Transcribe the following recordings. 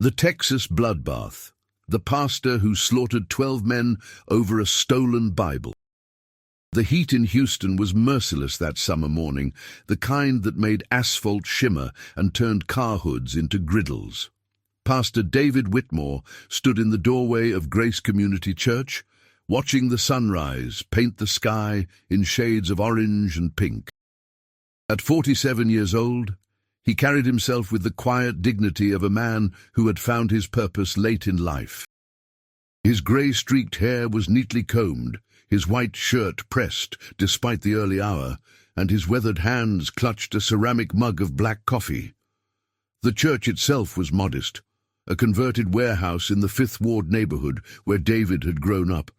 The Texas Bloodbath, the pastor who slaughtered 12 men over a stolen Bible. The heat in Houston was merciless that summer morning, the kind that made asphalt shimmer and turned car hoods into griddles. Pastor David Whitmore stood in the doorway of Grace Community Church, watching the sunrise paint the sky in shades of orange and pink. At 47 years old, he carried himself with the quiet dignity of a man who had found his purpose late in life. His grey-streaked hair was neatly combed, his white shirt pressed despite the early hour, and his weathered hands clutched a ceramic mug of black coffee. The church itself was modest, a converted warehouse in the Fifth Ward neighborhood where David had grown up.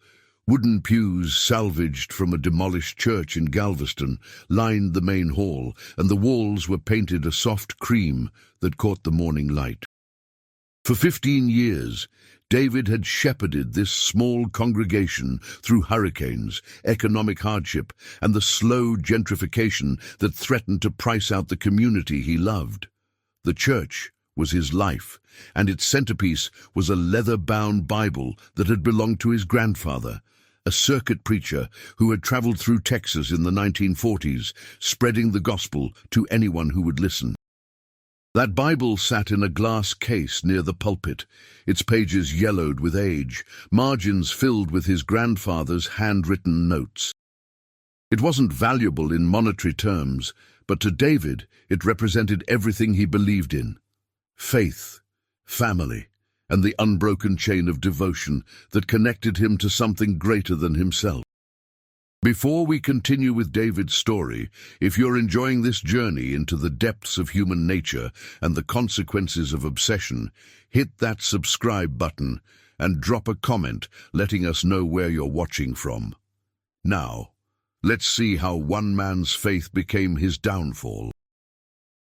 Wooden pews salvaged from a demolished church in Galveston lined the main hall, and the walls were painted a soft cream that caught the morning light. For 15 years, David had shepherded this small congregation through hurricanes, economic hardship, and the slow gentrification that threatened to price out the community he loved. The church was his life, and its centerpiece was a leather-bound Bible that had belonged to his grandfather, a circuit preacher who had traveled through Texas in the 1940s, spreading the gospel to anyone who would listen. That Bible sat in a glass case near the pulpit, its pages yellowed with age, margins filled with his grandfather's handwritten notes. It wasn't valuable in monetary terms, but to David it represented everything he believed in: faith, family, and the unbroken chain of devotion that connected him to something greater than himself. Before we continue with David's story, if you're enjoying this journey into the depths of human nature and the consequences of obsession, hit that subscribe button and drop a comment letting us know where you're watching from. Now, let's see how one man's faith became his downfall.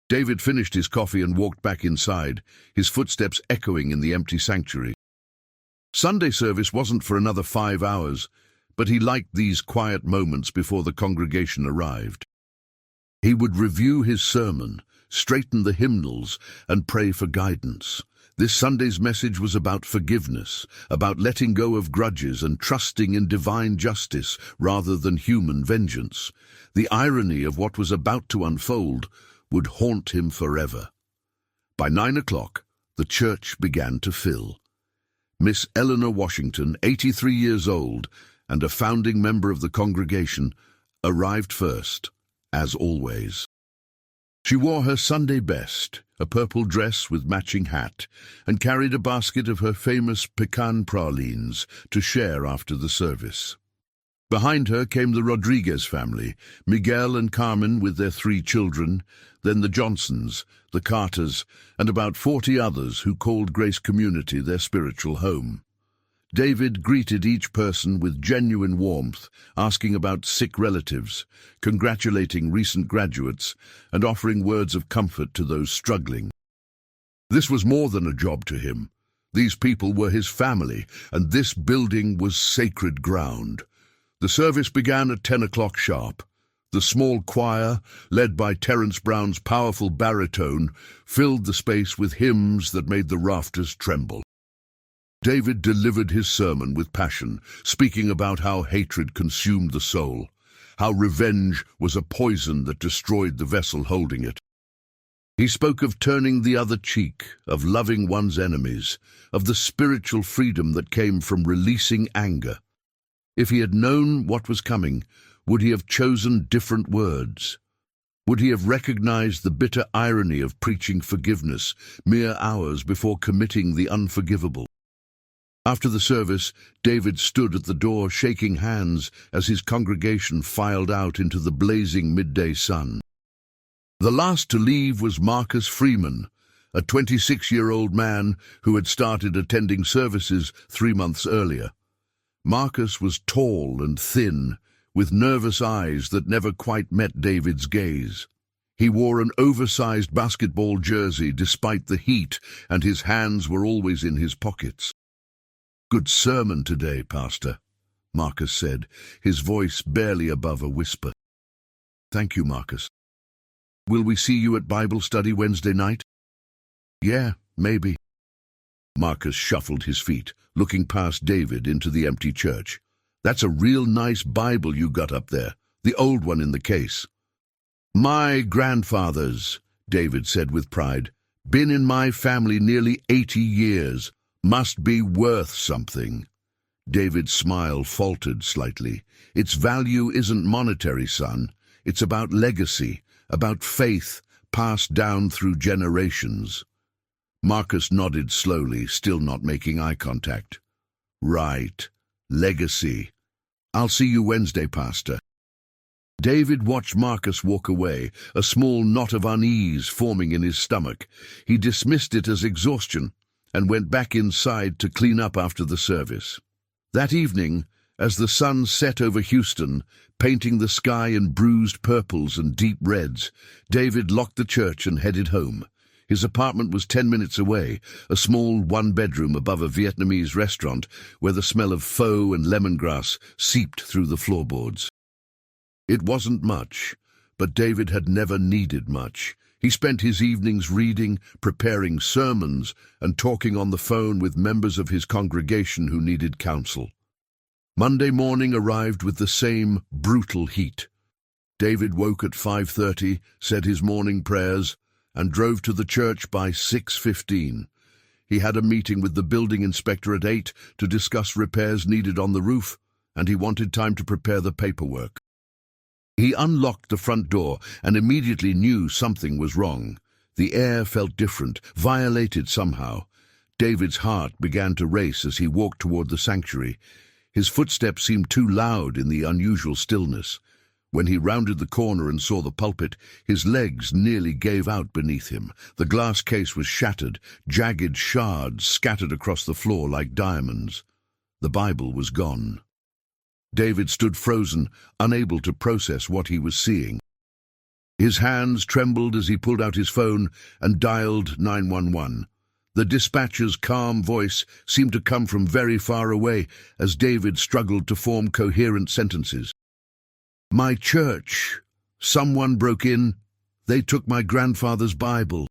David finished his coffee and walked back inside, his footsteps echoing in the empty sanctuary. Sunday service wasn't for another 5 hours, but he liked these quiet moments before the congregation arrived. He would review his sermon, straighten the hymnals, and pray for guidance. This Sunday's message was about forgiveness, about letting go of grudges and trusting in divine justice rather than human vengeance. The irony of what was about to unfold would haunt him forever. By 9 o'clock, the church began to fill. Miss Eleanor Washington, 83 years old, and a founding member of the congregation, arrived first, as always. She wore her Sunday best, a purple dress with matching hat, and carried a basket of her famous pecan pralines to share after the service. Behind her came the Rodriguez family, Miguel and Carmen with their 3 children, then the Johnsons, the Carters, and about 40 others who called Grace Community their spiritual home. David greeted each person with genuine warmth, asking about sick relatives, congratulating recent graduates, and offering words of comfort to those struggling. This was more than a job to him. These people were his family, and this building was sacred ground. The service began at 10 o'clock sharp. The small choir, led by Terence Brown's powerful baritone, filled the space with hymns that made the rafters tremble. David delivered his sermon with passion, speaking about how hatred consumed the soul, how revenge was a poison that destroyed the vessel holding it. He spoke of turning the other cheek, of loving one's enemies, of the spiritual freedom that came from releasing anger. If he had known what was coming, would he have chosen different words? Would he have recognized the bitter irony of preaching forgiveness mere hours before committing the unforgivable? After the service, David stood at the door shaking hands as his congregation filed out into the blazing midday sun. The last to leave was Marcus Freeman, a 26-year-old man who had started attending services 3 months earlier. Marcus was tall and thin, with nervous eyes that never quite met David's gaze. He wore an oversized basketball jersey despite the heat, and his hands were always in his pockets. "Good sermon today, Pastor," Marcus said, his voice barely above a whisper. "Thank you, Marcus. Will we see you at Bible study Wednesday night?" "Yeah, maybe." Marcus shuffled his feet, looking past David into the empty church. "That's a real nice Bible you got up there, the old one in the case." "My grandfather's," David said with pride. "Been in my family nearly 80 years. Must be worth something." David's smile faltered slightly. "Its value isn't monetary, son. It's about legacy, about faith passed down through generations." Marcus nodded slowly, still not making eye contact. "Right. Legacy. I'll see you Wednesday, Pastor." David watched Marcus walk away, a small knot of unease forming in his stomach. He dismissed it as exhaustion and went back inside to clean up after the service. That evening, as the sun set over Houston, painting the sky in bruised purples and deep reds, David locked the church and headed home. His apartment was 10 minutes away, a small one-bedroom above a Vietnamese restaurant where the smell of pho and lemongrass seeped through the floorboards. It wasn't much, but David had never needed much. He spent his evenings reading, preparing sermons, and talking on the phone with members of his congregation who needed counsel. Monday morning arrived with the same brutal heat. David woke at 5:30, said his morning prayers, and drove to the church by 6:15. He had a meeting with the building inspector at 8 to discuss repairs needed on the roof, and he wanted time to prepare the paperwork. He unlocked the front door and immediately knew something was wrong. The air felt different, violated somehow. David's heart began to race as he walked toward the sanctuary. His footsteps seemed too loud in the unusual stillness. When he rounded the corner and saw the pulpit, his legs nearly gave out beneath him. The glass case was shattered, jagged shards scattered across the floor like diamonds. The Bible was gone. David stood frozen, unable to process what he was seeing. His hands trembled as he pulled out his phone and dialed 911. The dispatcher's calm voice seemed to come from very far away as David struggled to form coherent sentences. "My church. Someone broke in. They took my grandfather's Bible."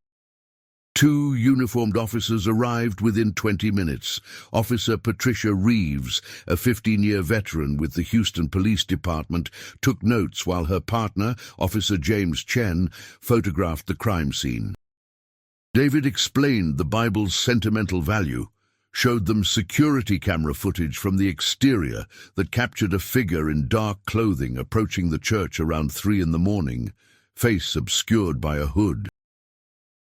Two uniformed officers arrived within 20 minutes. Officer Patricia Reeves, a 15-year veteran with the Houston Police Department, took notes while her partner, Officer James Chen, photographed the crime scene. David explained the Bible's sentimental value, showed them security camera footage from the exterior that captured a figure in dark clothing approaching the church around 3 in the morning, face obscured by a hood.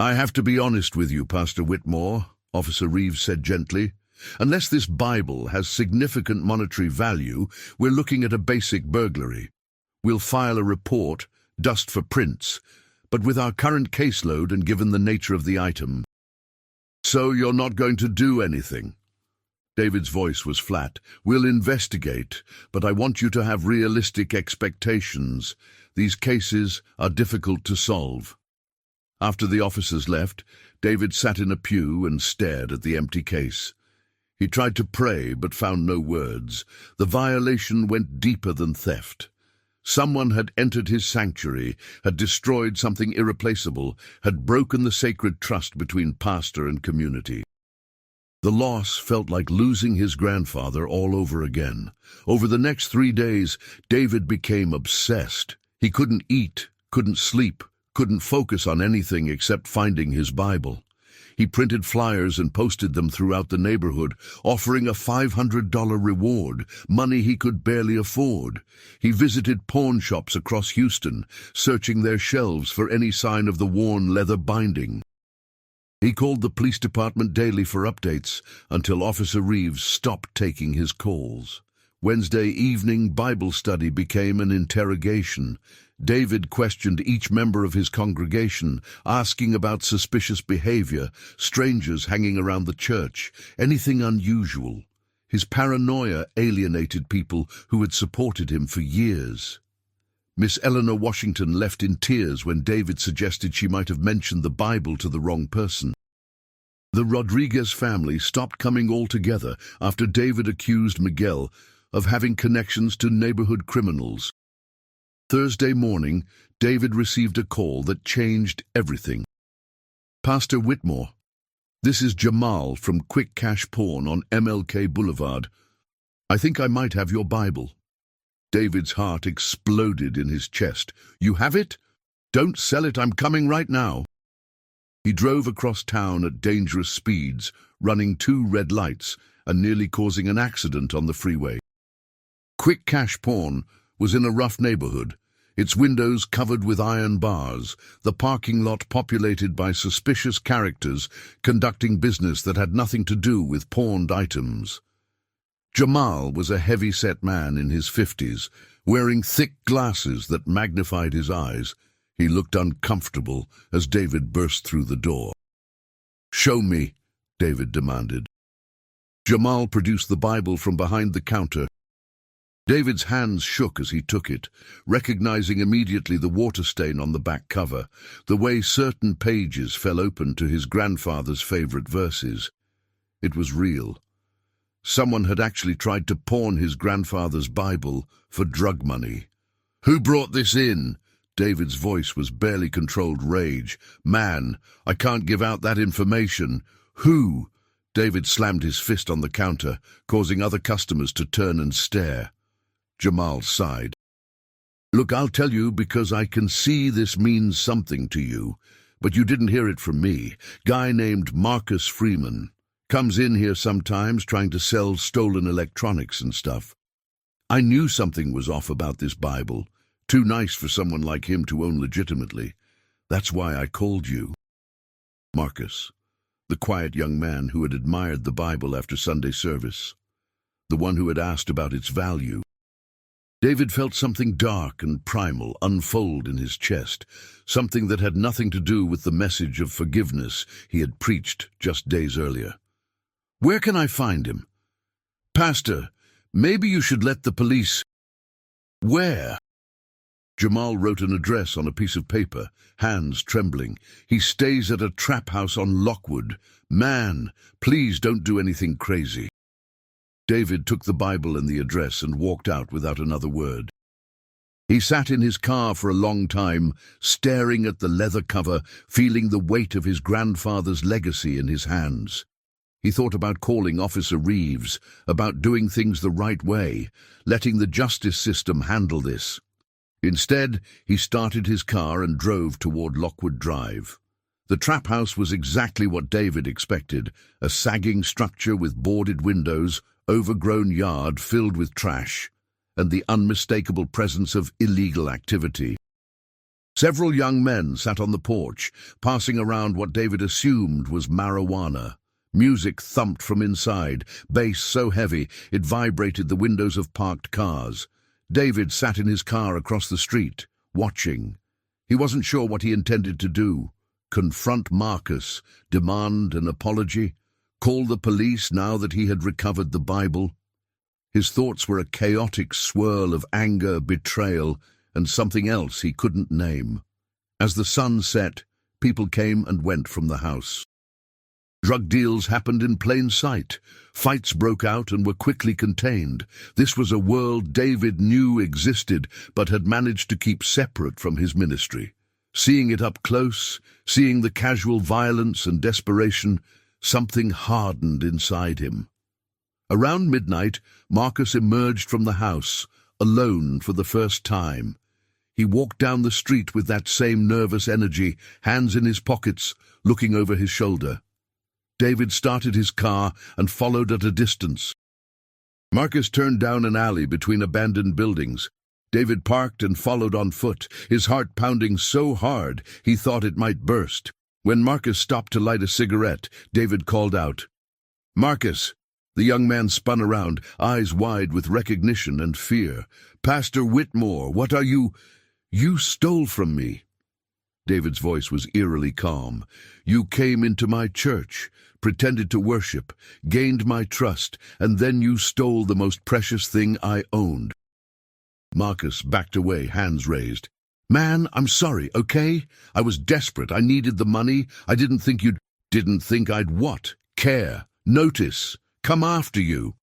"I have to be honest with you, Pastor Whitmore," Officer Reeves said gently. "Unless this Bible has significant monetary value, we're looking at a basic burglary. We'll file a report, dust for prints, but with our current caseload and given the nature of the item." "So you're not going to do anything?" David's voice was flat. "We'll investigate, but I want you to have realistic expectations. These cases are difficult to solve." After the officers left, David sat in a pew and stared at the empty case. He tried to pray but found no words. The violation went deeper than theft. Someone had entered his sanctuary, had destroyed something irreplaceable, had broken the sacred trust between pastor and community. The loss felt like losing his grandfather all over again. Over the next 3 days, David became obsessed. He couldn't eat, couldn't sleep, couldn't focus on anything except finding his Bible. He printed flyers and posted them throughout the neighborhood, offering a $500 reward, money he could barely afford. He visited pawn shops across Houston, searching their shelves for any sign of the worn leather binding. He called the police department daily for updates until Officer Reeves stopped taking his calls. Wednesday evening Bible study became an interrogation. David questioned each member of his congregation, asking about suspicious behavior, strangers hanging around the church, anything unusual. His paranoia alienated people who had supported him for years. Miss Eleanor Washington left in tears when David suggested she might have mentioned the Bible to the wrong person. The Rodriguez family stopped coming altogether after David accused Miguel of having connections to neighborhood criminals. Thursday morning, David received a call that changed everything. "Pastor Whitmore." This is Jamal from Quick Cash Pawn on MLK Boulevard. I think I might have your Bible. David's heart exploded in his chest. You have it? Don't sell it, I'm coming right now. He drove across town at dangerous speeds, running 2 red lights and nearly causing an accident on the freeway. Quick Cash Pawn was in a rough neighborhood, its windows covered with iron bars, the parking lot populated by suspicious characters conducting business that had nothing to do with pawned items. Jamal was a heavy-set man in his 50s, wearing thick glasses that magnified his eyes. He looked uncomfortable as David burst through the door. "Show me," David demanded. Jamal produced the Bible from behind the counter. David's hands shook as he took it, recognizing immediately the water stain on the back cover, the way certain pages fell open to his grandfather's favorite verses. It was real. Someone had actually tried to pawn his grandfather's Bible for drug money. "Who brought this in?" David's voice was barely controlled rage. "Man, I can't give out that information." "Who?" David slammed his fist on the counter, causing other customers to turn and stare. Jamal sighed. "Look, I'll tell you because I can see this means something to you, but you didn't hear it from me. Guy named Marcus Freeman. Comes in here sometimes trying to sell stolen electronics and stuff. I knew something was off about this Bible. Too nice for someone like him to own legitimately. That's why I called you." Marcus, the quiet young man who had admired the Bible after Sunday service, the one who had asked about its value. David felt something dark and primal unfold in his chest, something that had nothing to do with the message of forgiveness he had preached just days earlier. "Where can I find him?" "Pastor, maybe you should let the police—" "Where?" Jamal wrote an address on a piece of paper, hands trembling. "He stays at a trap house on Lockwood. Man, please don't do anything crazy." David took the Bible and the address and walked out without another word. He sat in his car for a long time, staring at the leather cover, feeling the weight of his grandfather's legacy in his hands. He thought about calling Officer Reeves, about doing things the right way, letting the justice system handle this. Instead, he started his car and drove toward Lockwood Drive. The trap house was exactly what David expected, a sagging structure with boarded windows, overgrown yard filled with trash, and the unmistakable presence of illegal activity. Several young men sat on the porch, passing around what David assumed was marijuana. Music thumped from inside, bass so heavy it vibrated the windows of parked cars. David sat in his car across the street, watching. He wasn't sure what he intended to do. Confront Marcus, demand an apology, call the police now that he had recovered the Bible. His thoughts were a chaotic swirl of anger, betrayal, and something else he couldn't name. As the sun set, people came and went from the house. Drug deals happened in plain sight. Fights broke out and were quickly contained. This was a world David knew existed, but had managed to keep separate from his ministry. Seeing it up close, seeing the casual violence and desperation, something hardened inside him. Around midnight, Marcus emerged from the house, alone for the first time. He walked down the street with that same nervous energy, hands in his pockets, looking over his shoulder. David started his car and followed at a distance. Marcus turned down an alley between abandoned buildings. David parked and followed on foot, his heart pounding so hard he thought it might burst. When Marcus stopped to light a cigarette, David called out, "Marcus!" The young man spun around, eyes wide with recognition and fear. "Pastor Whitmore, what are you—" "You stole from me." David's voice was eerily calm. "You came into my church, pretended to worship, gained my trust, and then you stole the most precious thing I owned." Marcus backed away, hands raised. "Man, I'm sorry, okay? I was desperate. I needed the money. I didn't think you'd—" "Didn't think I'd what? Care? Notice? Come after you?"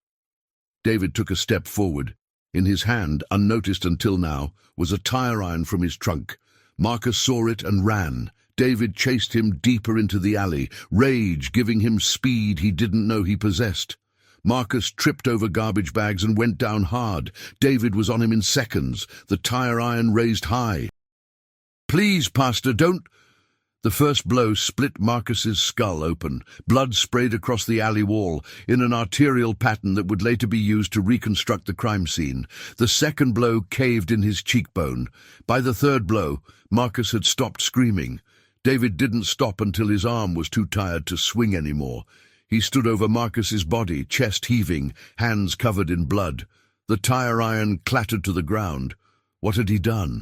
David took a step forward. In his hand, unnoticed until now, was a tire iron from his trunk. Marcus saw it and ran. David chased him deeper into the alley, rage giving him speed he didn't know he possessed. Marcus tripped over garbage bags and went down hard. David was on him in seconds, the tire iron raised high. "Please, Pastor, don't—" The first blow split Marcus's skull open. Blood sprayed across the alley wall, in an arterial pattern that would later be used to reconstruct the crime scene. The second blow caved in his cheekbone. By the third blow, Marcus had stopped screaming. David didn't stop until his arm was too tired to swing anymore. He stood over Marcus's body, chest heaving, hands covered in blood. The tire iron clattered to the ground. What had he done?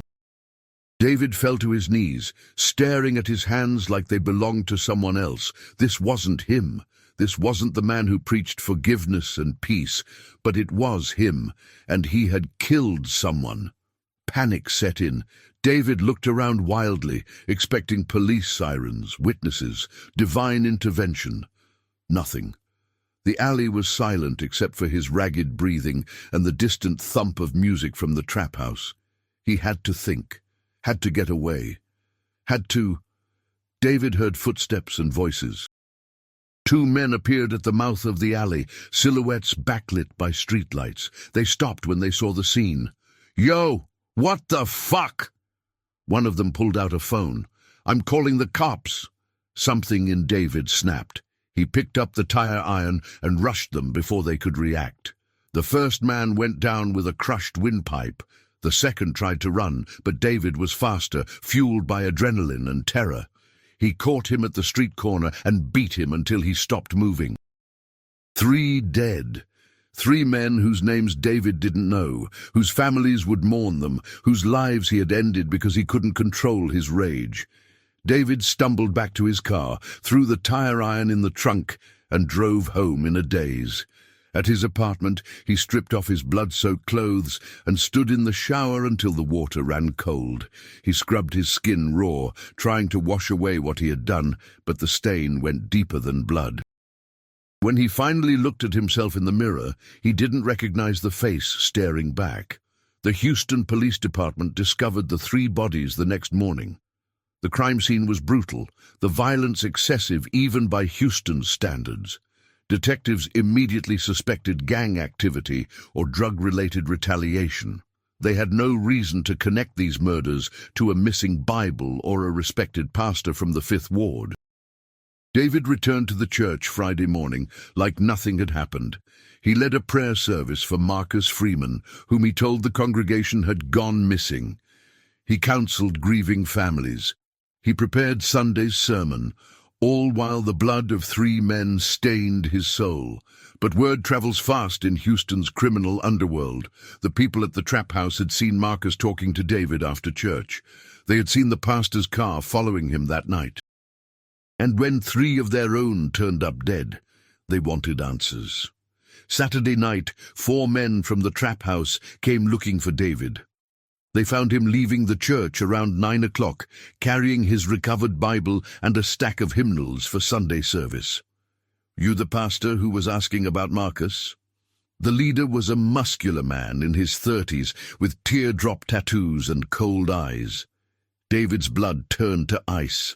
David fell to his knees, staring at his hands like they belonged to someone else. This wasn't him. This wasn't the man who preached forgiveness and peace, but it was him, and he had killed someone. Panic set in. David looked around wildly, expecting police sirens, witnesses, divine intervention. Nothing. The alley was silent except for his ragged breathing and the distant thump of music from the trap house. He had to think. Had to get away. David heard footsteps and voices. Two men appeared at the mouth of the alley, silhouettes backlit by streetlights. They stopped when they saw the scene. "Yo, what the fuck?" One of them pulled out a phone. "I'm calling the cops." Something in David snapped. He picked up the tire iron and rushed them before they could react. The first man went down with a crushed windpipe. The second tried to run, but David was faster, fueled by adrenaline and terror. He caught him at the street corner and beat him until he stopped moving. 3 dead. 3 men whose names David didn't know, whose families would mourn them, whose lives he had ended because he couldn't control his rage. David stumbled back to his car, threw the tire iron in the trunk, and drove home in a daze. At his apartment, he stripped off his blood-soaked clothes and stood in the shower until the water ran cold. He scrubbed his skin raw, trying to wash away what he had done, but the stain went deeper than blood. When he finally looked at himself in the mirror, he didn't recognize the face staring back. The Houston Police Department discovered the 3 bodies the next morning. The crime scene was brutal, the violence excessive even by Houston's standards. Detectives immediately suspected gang activity or drug-related retaliation. They had no reason to connect these murders to a missing Bible or a respected pastor from the 5th Ward. David returned to the church Friday morning like nothing had happened. He led a prayer service for Marcus Freeman, whom he told the congregation had gone missing. He counseled grieving families. He prepared Sunday's sermon, all while the blood of 3 men stained his soul. But word travels fast in Houston's criminal underworld. The people at the trap house had seen Marcus talking to David after church. They had seen the pastor's car following him that night. And when 3 of their own turned up dead, they wanted answers. Saturday night, 4 men from the trap house came looking for David. They found him leaving the church around 9 o'clock, carrying his recovered Bible and a stack of hymnals for Sunday service. "You the pastor who was asking about Marcus?" The leader was a muscular man in his 30s with teardrop tattoos and cold eyes. David's blood turned to ice.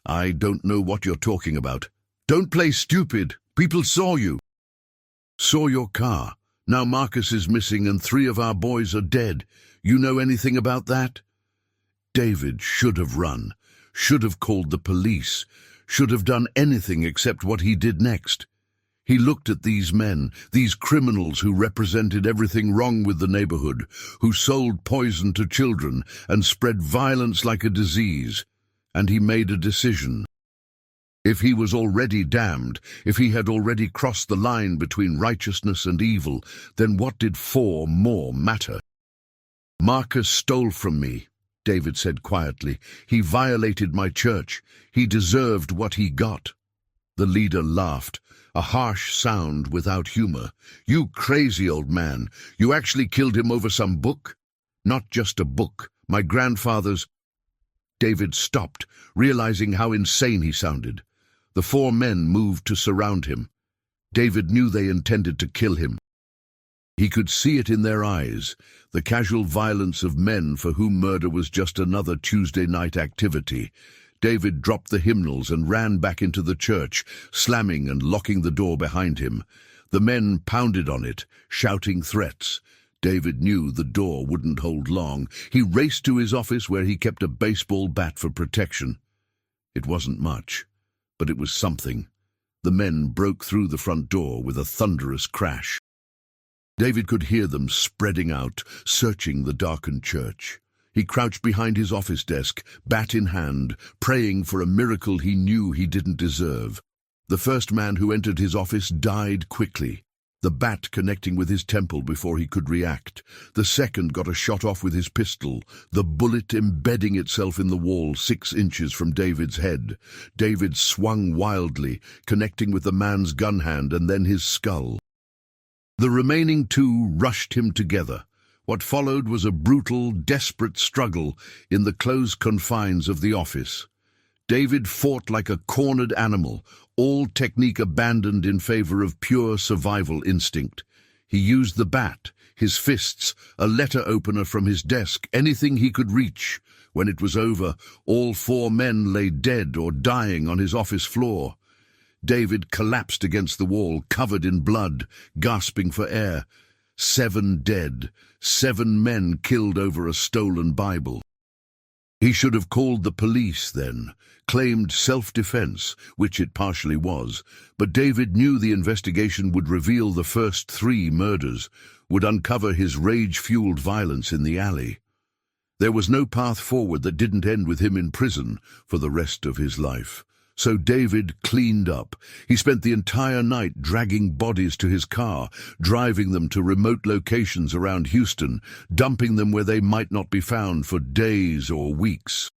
"I don't know what you're talking about." "Don't play stupid. People saw you." "Saw your car. Now Marcus is missing and 3 of our boys are dead. You know anything about that?" David should have run, should have called the police, should have done anything except what he did next. He looked at these men, these criminals who represented everything wrong with the neighborhood, who sold poison to children and spread violence like a disease, and he made a decision. If he was already damned, if he had already crossed the line between righteousness and evil, then what did 4 more matter? "Marcus stole from me," David said quietly. "He violated my church. He deserved what he got." The leader laughed, a harsh sound without humor. "You crazy old man. You actually killed him over some book?" "Not just a book. My grandfather's—" David stopped, realizing how insane he sounded. The 4 men moved to surround him. David knew they intended to kill him. He could see it in their eyes, the casual violence of men for whom murder was just another Tuesday night activity. David dropped the hymnals and ran back into the church, slamming and locking the door behind him. The men pounded on it, shouting threats. David knew the door wouldn't hold long. He raced to his office where he kept a baseball bat for protection. It wasn't much, but it was something. The men broke through the front door with a thunderous crash. David could hear them spreading out, searching the darkened church. He crouched behind his office desk, bat in hand, praying for a miracle he knew he didn't deserve. The first man who entered his office died quickly, the bat connecting with his temple before he could react. The second got a shot off with his pistol, the bullet embedding itself in the wall 6 inches from David's head. David swung wildly, connecting with the man's gun hand and then his skull. The remaining 2 rushed him together. What followed was a brutal, desperate struggle in the closed confines of the office. David fought like a cornered animal, all technique abandoned in favor of pure survival instinct. He used the bat, his fists, a letter opener from his desk, anything he could reach. When it was over, all 4 men lay dead or dying on his office floor. David collapsed against the wall, covered in blood, gasping for air. 7 dead, 7 men killed over a stolen Bible. He should have called the police then, claimed self-defense, which it partially was, but David knew the investigation would reveal the first 3 murders, would uncover his rage-fueled violence in the alley. There was no path forward that didn't end with him in prison for the rest of his life. So David cleaned up. He spent the entire night dragging bodies to his car, driving them to remote locations around Houston, dumping them where they might not be found for days or weeks.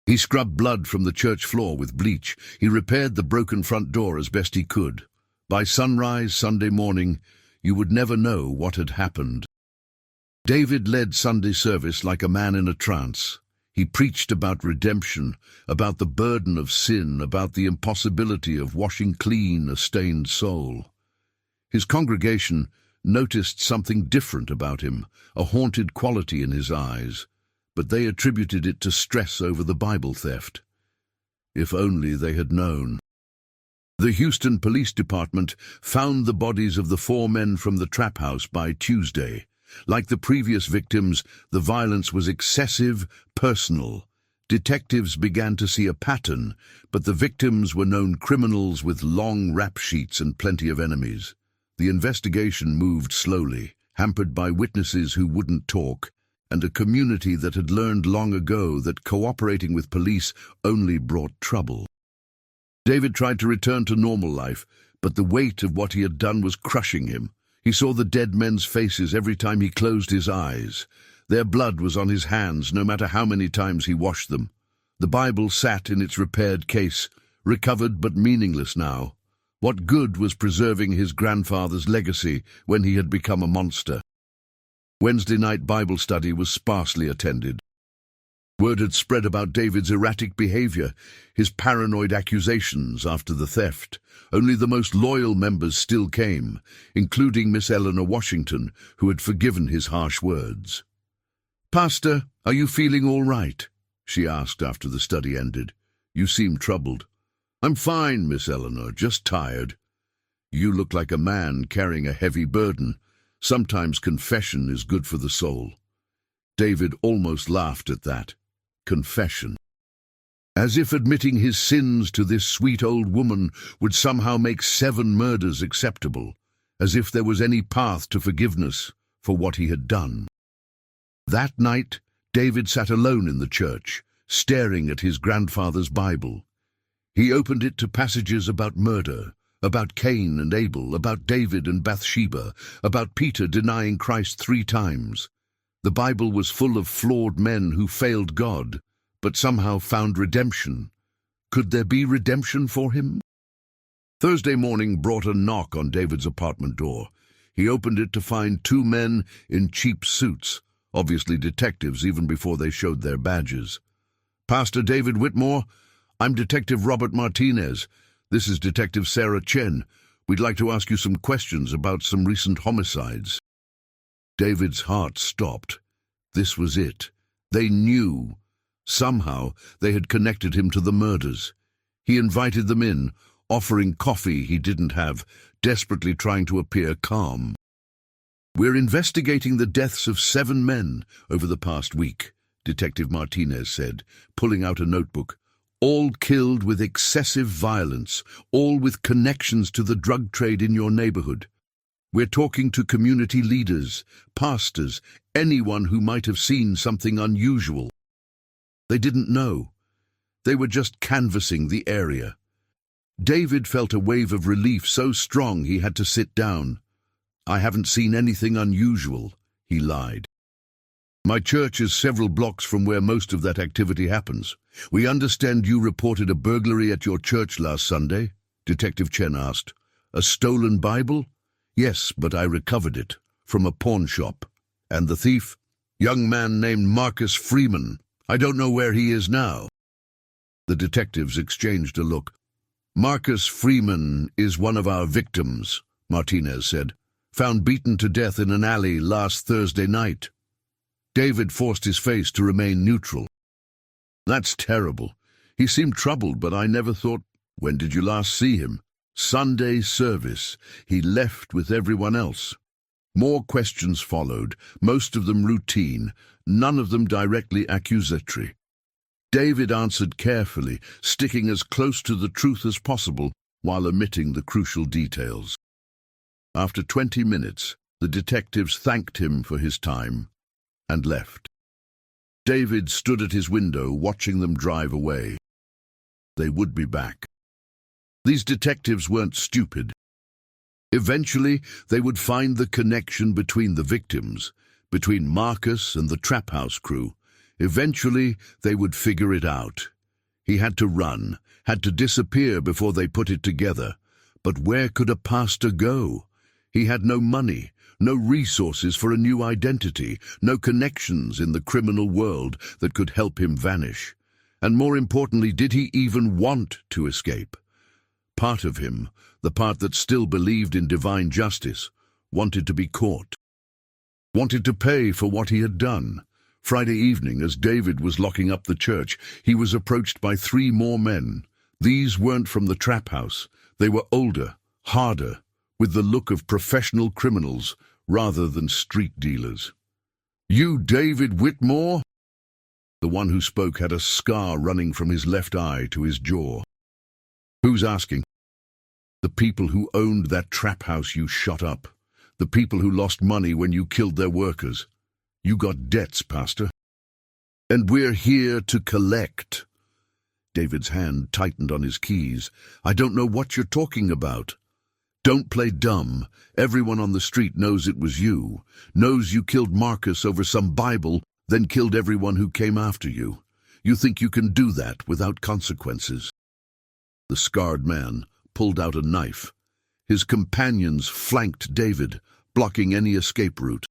He scrubbed blood from the church floor with bleach. He repaired the broken front door as best he could. By sunrise Sunday morning, you would never know what had happened. David led Sunday service like a man in a trance. He preached about redemption, about the burden of sin, about the impossibility of washing clean a stained soul. His congregation noticed something different about him, a haunted quality in his eyes, but they attributed it to stress over the Bible theft. If only they had known. The Houston Police Department found the bodies of the 4 men from the trap house by Tuesday. Like the previous victims, the violence was excessive, personal. Detectives began to see a pattern, but the victims were known criminals with long rap sheets and plenty of enemies. The investigation moved slowly, hampered by witnesses who wouldn't talk, and a community that had learned long ago that cooperating with police only brought trouble. David tried to return to normal life, but the weight of what he had done was crushing him. He saw the dead men's faces every time he closed his eyes. Their blood was on his hands, no matter how many times he washed them. The Bible sat in its repaired case, recovered but meaningless now. What good was preserving his grandfather's legacy when he had become a monster? Wednesday night Bible study was sparsely attended. Word had spread about David's erratic behavior, his paranoid accusations after the theft. Only the most loyal members still came, including Miss Eleanor Washington, who had forgiven his harsh words. "Pastor, are you feeling all right?" she asked after the study ended. "You seem troubled." "I'm fine, Miss Eleanor, just tired." "You look like a man carrying a heavy burden. Sometimes confession is good for the soul." David almost laughed at that. Confession. As if admitting his sins to this sweet old woman would somehow make 7 murders acceptable, as if there was any path to forgiveness for what he had done. That night, David sat alone in the church, staring at his grandfather's Bible. He opened it to passages about murder, about Cain and Abel, about David and Bathsheba, about Peter denying Christ 3 times. The Bible was full of flawed men who failed God, but somehow found redemption. Could there be redemption for him? Thursday morning brought a knock on David's apartment door. He opened it to find 2 men in cheap suits, obviously detectives even before they showed their badges. "Pastor David Whitmore, I'm Detective Robert Martinez. This is Detective Sarah Chen. We'd like to ask you some questions about some recent homicides." David's heart stopped. This was it. They knew. Somehow they had connected him to the murders. He invited them in, offering coffee he didn't have, desperately trying to appear calm. "We're investigating the deaths of 7 men over the past week," Detective Martinez said, pulling out a notebook. "All killed with excessive violence, all with connections to the drug trade in your neighborhood. We're talking to community leaders, pastors, anyone who might have seen something unusual." They didn't know. They were just canvassing the area. David felt a wave of relief so strong he had to sit down. "I haven't seen anything unusual," he lied. "My church is several blocks from where most of that activity happens. We understand you reported a burglary at your church last Sunday," Detective Chen asked. "A stolen Bible?" "Yes, but I recovered it from a pawn shop. And the thief? Young man named Marcus Freeman. I don't know where he is now." The detectives exchanged a look. "Marcus Freeman is one of our victims," Martinez said. "Found beaten to death in an alley last Thursday night." David forced his face to remain neutral. "That's terrible. He seemed troubled, but I never thought—" "When did you last see him?" "Sunday service. He left with everyone else." More questions followed, most of them routine, none of them directly accusatory. David answered carefully, sticking as close to the truth as possible while omitting the crucial details. After 20 minutes, the detectives thanked him for his time and left. David stood at his window watching them drive away. They would be back. These detectives weren't stupid. Eventually, they would find the connection between the victims, between Marcus and the Trap House crew. Eventually, they would figure it out. He had to run, had to disappear before they put it together. But where could a pastor go? He had no money, no resources for a new identity, no connections in the criminal world that could help him vanish. And more importantly, did he even want to escape? Part of him, the part that still believed in divine justice, wanted to be caught. Wanted to pay for what he had done. Friday evening, as David was locking up the church, he was approached by 3 more men. These weren't from the Trap House. They were older, harder, with the look of professional criminals rather than street dealers. "You David Whitmore?" The one who spoke had a scar running from his left eye to his jaw. "Who's asking?" "The people who owned that trap house you shot up. The people who lost money when you killed their workers. You got debts, Pastor. And we're here to collect." David's hand tightened on his keys. "I don't know what you're talking about." "Don't play dumb. Everyone on the street knows it was you. Knows you killed Marcus over some Bible, then killed everyone who came after you. You think you can do that without consequences?" The scarred man pulled out a knife. His companions flanked David, blocking any escape route.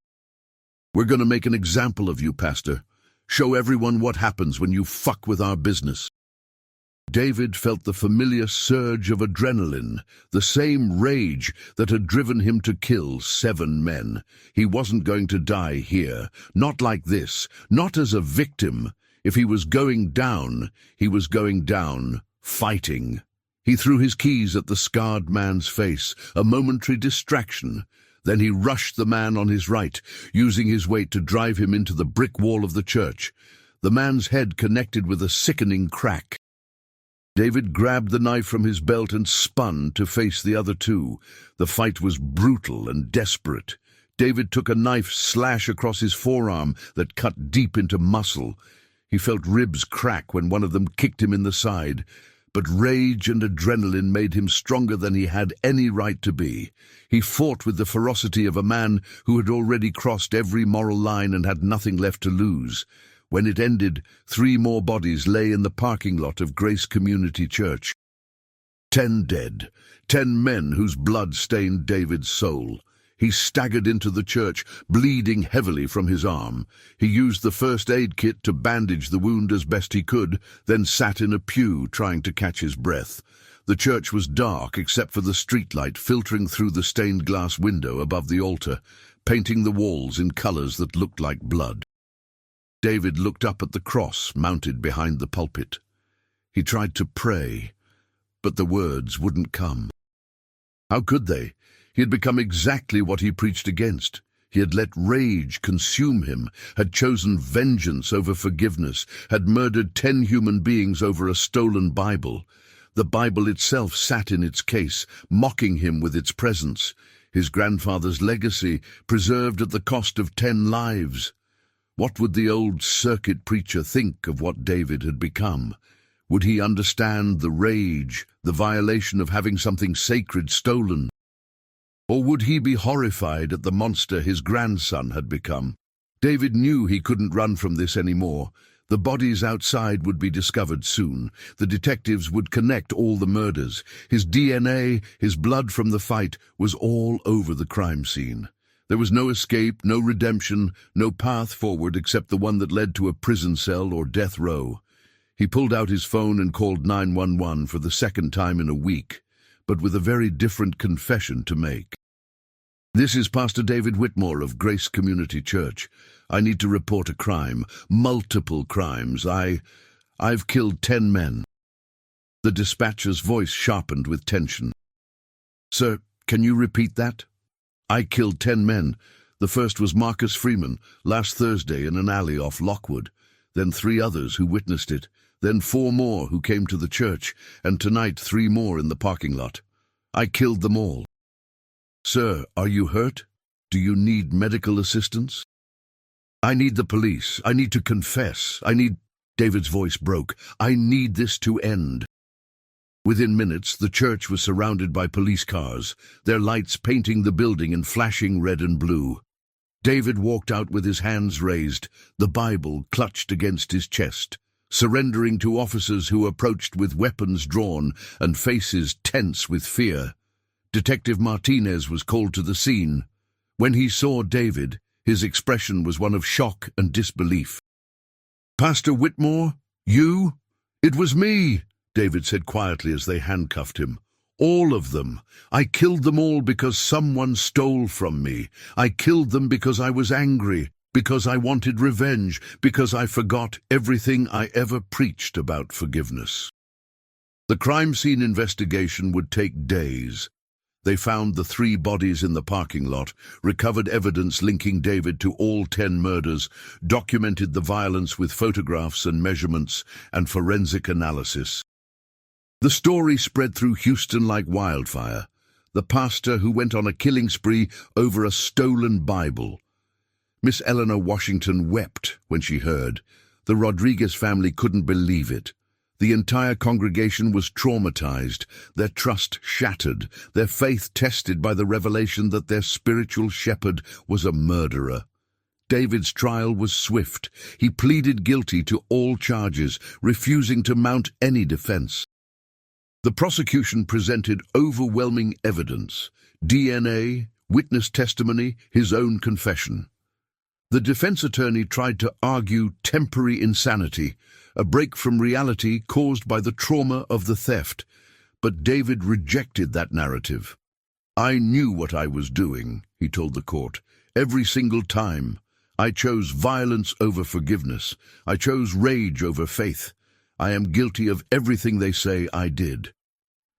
"We're going to make an example of you, Pastor. Show everyone what happens when you fuck with our business." David felt the familiar surge of adrenaline, the same rage that had driven him to kill 7 men. He wasn't going to die here, not like this, not as a victim. If he was going down, he was going down fighting. He threw his keys at the scarred man's face, a momentary distraction. Then he rushed the man on his right, using his weight to drive him into the brick wall of the church. The man's head connected with a sickening crack. David grabbed the knife from his belt and spun to face the other 2. The fight was brutal and desperate. David took a knife slash across his forearm that cut deep into muscle. He felt ribs crack when one of them kicked him in the side. But rage and adrenaline made him stronger than he had any right to be. He fought with the ferocity of a man who had already crossed every moral line and had nothing left to lose. When it ended, 3 more bodies lay in the parking lot of Grace Community Church. 10 dead, 10 men whose blood stained David's soul. He staggered into the church, bleeding heavily from his arm. He used the first aid kit to bandage the wound as best he could, then sat in a pew trying to catch his breath. The church was dark except for the streetlight filtering through the stained glass window above the altar, painting the walls in colors that looked like blood. David looked up at the cross mounted behind the pulpit. He tried to pray, but the words wouldn't come. How could they? He had become exactly what he preached against. He had let rage consume him, had chosen vengeance over forgiveness, had murdered 10 human beings over a stolen Bible. The Bible itself sat in its case, mocking him with its presence. His grandfather's legacy, preserved at the cost of 10 lives. What would the old circuit preacher think of what David had become? Would he understand the rage, the violation of having something sacred stolen? Or would he be horrified at the monster his grandson had become? David knew he couldn't run from this anymore. The bodies outside would be discovered soon. The detectives would connect all the murders. His DNA, his blood from the fight, was all over the crime scene. There was no escape, no redemption, no path forward except the one that led to a prison cell or death row. He pulled out his phone and called 911 for the second time in a week, but with a very different confession to make. This is Pastor David Whitmore of Grace Community Church. I need to report a crime, multiple crimes. I've killed 10 men. The dispatcher's voice sharpened with tension. Sir, can you repeat that? I killed 10 men. The first was Marcus Freeman, last Thursday in an alley off Lockwood. Then 3 others who witnessed it. Then 4 more who came to the church. And tonight 3 more in the parking lot. I killed them all. Sir, are you hurt? Do you need medical assistance? I need the police. I need to confess. David's voice broke. I need this to end. Within minutes, the church was surrounded by police cars, their lights painting the building in flashing red and blue. David walked out with his hands raised, the Bible clutched against his chest, surrendering to officers who approached with weapons drawn and faces tense with fear. Detective Martinez was called to the scene. When he saw David, his expression was one of shock and disbelief. Pastor Whitmore, you? It was me, David said quietly as they handcuffed him. All of them. I killed them all because someone stole from me. I killed them because I was angry, because I wanted revenge, because I forgot everything I ever preached about forgiveness. The crime scene investigation would take days. They found the 3 bodies in the parking lot, recovered evidence linking David to all 10 murders, documented the violence with photographs and measurements and forensic analysis. The story spread through Houston like wildfire. The pastor who went on a killing spree over a stolen Bible. Miss Eleanor Washington wept when she heard. The Rodriguez family couldn't believe it. The entire congregation was traumatized, their trust shattered, their faith tested by the revelation that their spiritual shepherd was a murderer. David's trial was swift. He pleaded guilty to all charges, refusing to mount any defense. The prosecution presented overwhelming evidence: DNA, witness testimony, his own confession. The defense attorney tried to argue temporary insanity, a break from reality caused by the trauma of the theft, but David rejected that narrative. I knew what I was doing, he told the court, every single time. I chose violence over forgiveness. I chose rage over faith. I am guilty of everything they say I did.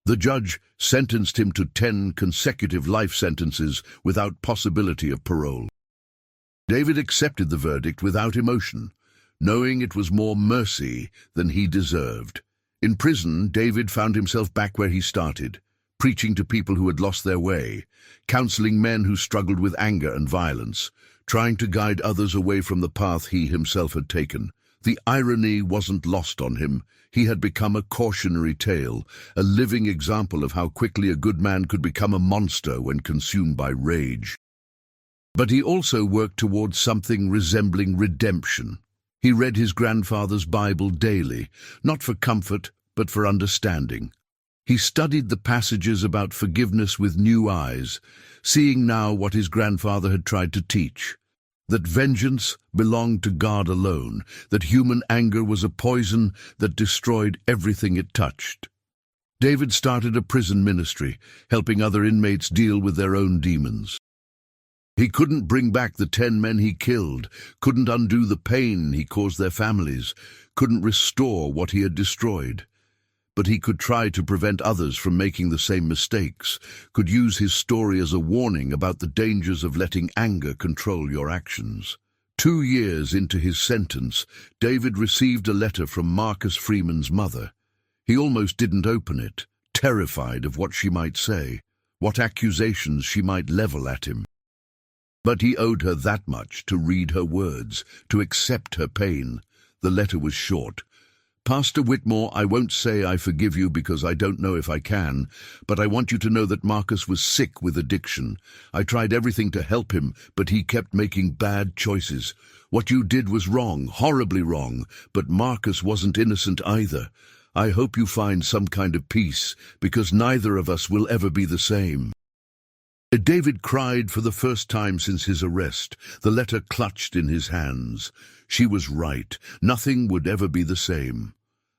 The judge sentenced him to 10 consecutive life sentences without possibility of parole. David accepted the verdict without emotion, knowing it was more mercy than he deserved. In prison, David found himself back where he started, preaching to people who had lost their way, counseling men who struggled with anger and violence, trying to guide others away from the path he himself had taken. The irony wasn't lost on him. He had become a cautionary tale, a living example of how quickly a good man could become a monster when consumed by rage. But he also worked towards something resembling redemption. He read his grandfather's Bible daily, not for comfort, but for understanding. He studied the passages about forgiveness with new eyes, seeing now what his grandfather had tried to teach: that vengeance belonged to God alone, that human anger was a poison that destroyed everything it touched. David started a prison ministry, helping other inmates deal with their own demons. He couldn't bring back the 10 men he killed, couldn't undo the pain he caused their families, couldn't restore what he had destroyed. But he could try to prevent others from making the same mistakes, could use his story as a warning about the dangers of letting anger control your actions. 2 years into his sentence, David received a letter from Marcus Freeman's mother. He almost didn't open it, terrified of what she might say, what accusations she might level at him. But he owed her that much to read her words, to accept her pain. The letter was short. "Pastor Whitmore, I won't say I forgive you because I don't know if I can, but I want you to know that Marcus was sick with addiction. I tried everything to help him, but he kept making bad choices. What you did was wrong, horribly wrong, but Marcus wasn't innocent either. I hope you find some kind of peace, because neither of us will ever be the same." David cried for the first time since his arrest, the letter clutched in his hands. She was right. Nothing would ever be the same.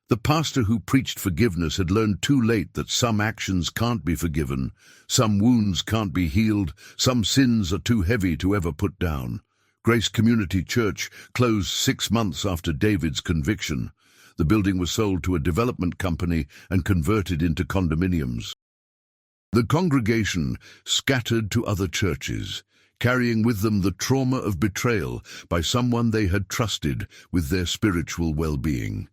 The pastor who preached forgiveness had learned too late that some actions can't be forgiven, some wounds can't be healed, some sins are too heavy to ever put down. Grace Community Church closed 6 months after David's conviction. The building was sold to a development company and converted into condominiums. The congregation scattered to other churches, carrying with them the trauma of betrayal by someone they had trusted with their spiritual well-being.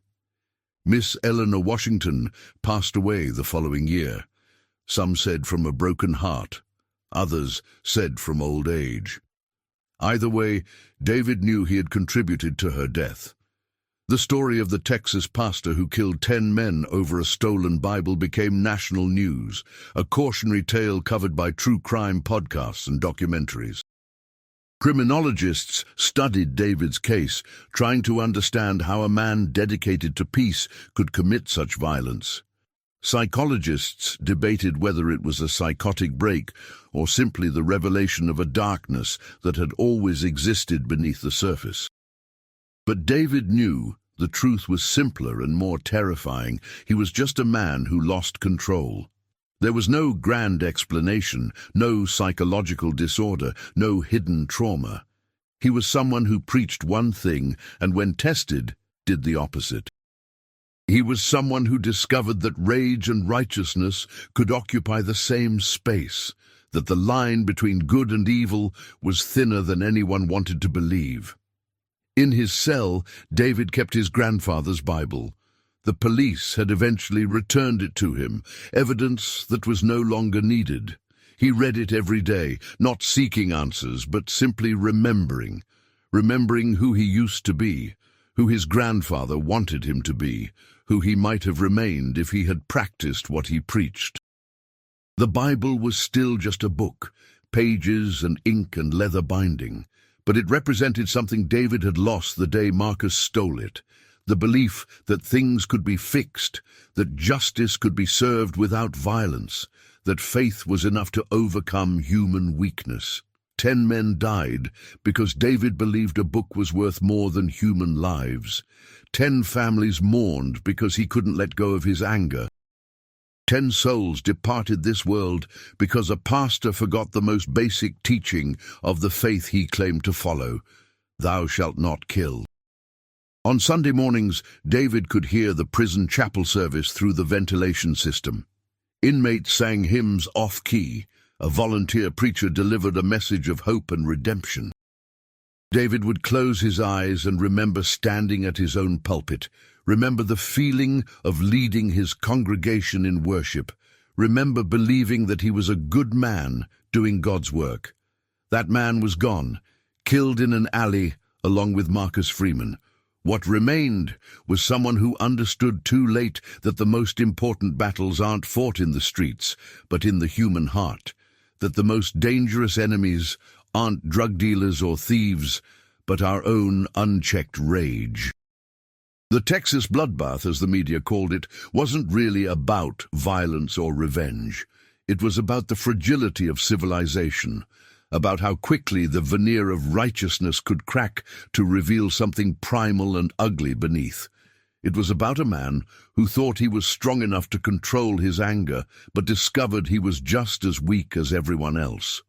Miss Eleanor Washington passed away the following year. Some said from a broken heart, others said from old age. Either way, David knew he had contributed to her death. The story of the Texas pastor who killed 10 men over a stolen Bible became national news, a cautionary tale covered by true crime podcasts and documentaries. Criminologists studied David's case, trying to understand how a man dedicated to peace could commit such violence. Psychologists debated whether it was a psychotic break or simply the revelation of a darkness that had always existed beneath the surface. But David knew the truth was simpler and more terrifying. He was just a man who lost control. There was no grand explanation, no psychological disorder, no hidden trauma. He was someone who preached one thing and, when tested, did the opposite. He was someone who discovered that rage and righteousness could occupy the same space, that the line between good and evil was thinner than anyone wanted to believe. In his cell, David kept his grandfather's Bible. The police had eventually returned it to him, evidence that was no longer needed. He read it every day, not seeking answers, but simply remembering who he used to be, who his grandfather wanted him to be, who he might have remained if he had practiced what he preached. The Bible was still just a book, pages and ink and leather binding, but it represented something David had lost the day Marcus stole it. The belief that things could be fixed, that justice could be served without violence, that faith was enough to overcome human weakness. 10 men died because David believed a book was worth more than human lives. 10 families mourned because he couldn't let go of his anger. 10 souls departed this world because a pastor forgot the most basic teaching of the faith he claimed to follow: "Thou shalt not kill." On Sunday mornings, David could hear the prison chapel service through the ventilation system. Inmates sang hymns off-key. A volunteer preacher delivered a message of hope and redemption. David would close his eyes and remember standing at his own pulpit, remember the feeling of leading his congregation in worship, remember believing that he was a good man doing God's work. That man was gone, killed in an alley along with Marcus Freeman. What remained was someone who understood too late that the most important battles aren't fought in the streets, but in the human heart, that the most dangerous enemies aren't drug dealers or thieves, but our own unchecked rage. The Texas Bloodbath, as the media called it, wasn't really about violence or revenge. It was about the fragility of civilization, about how quickly the veneer of righteousness could crack to reveal something primal and ugly beneath. It was about a man who thought he was strong enough to control his anger, but discovered he was just as weak as everyone else.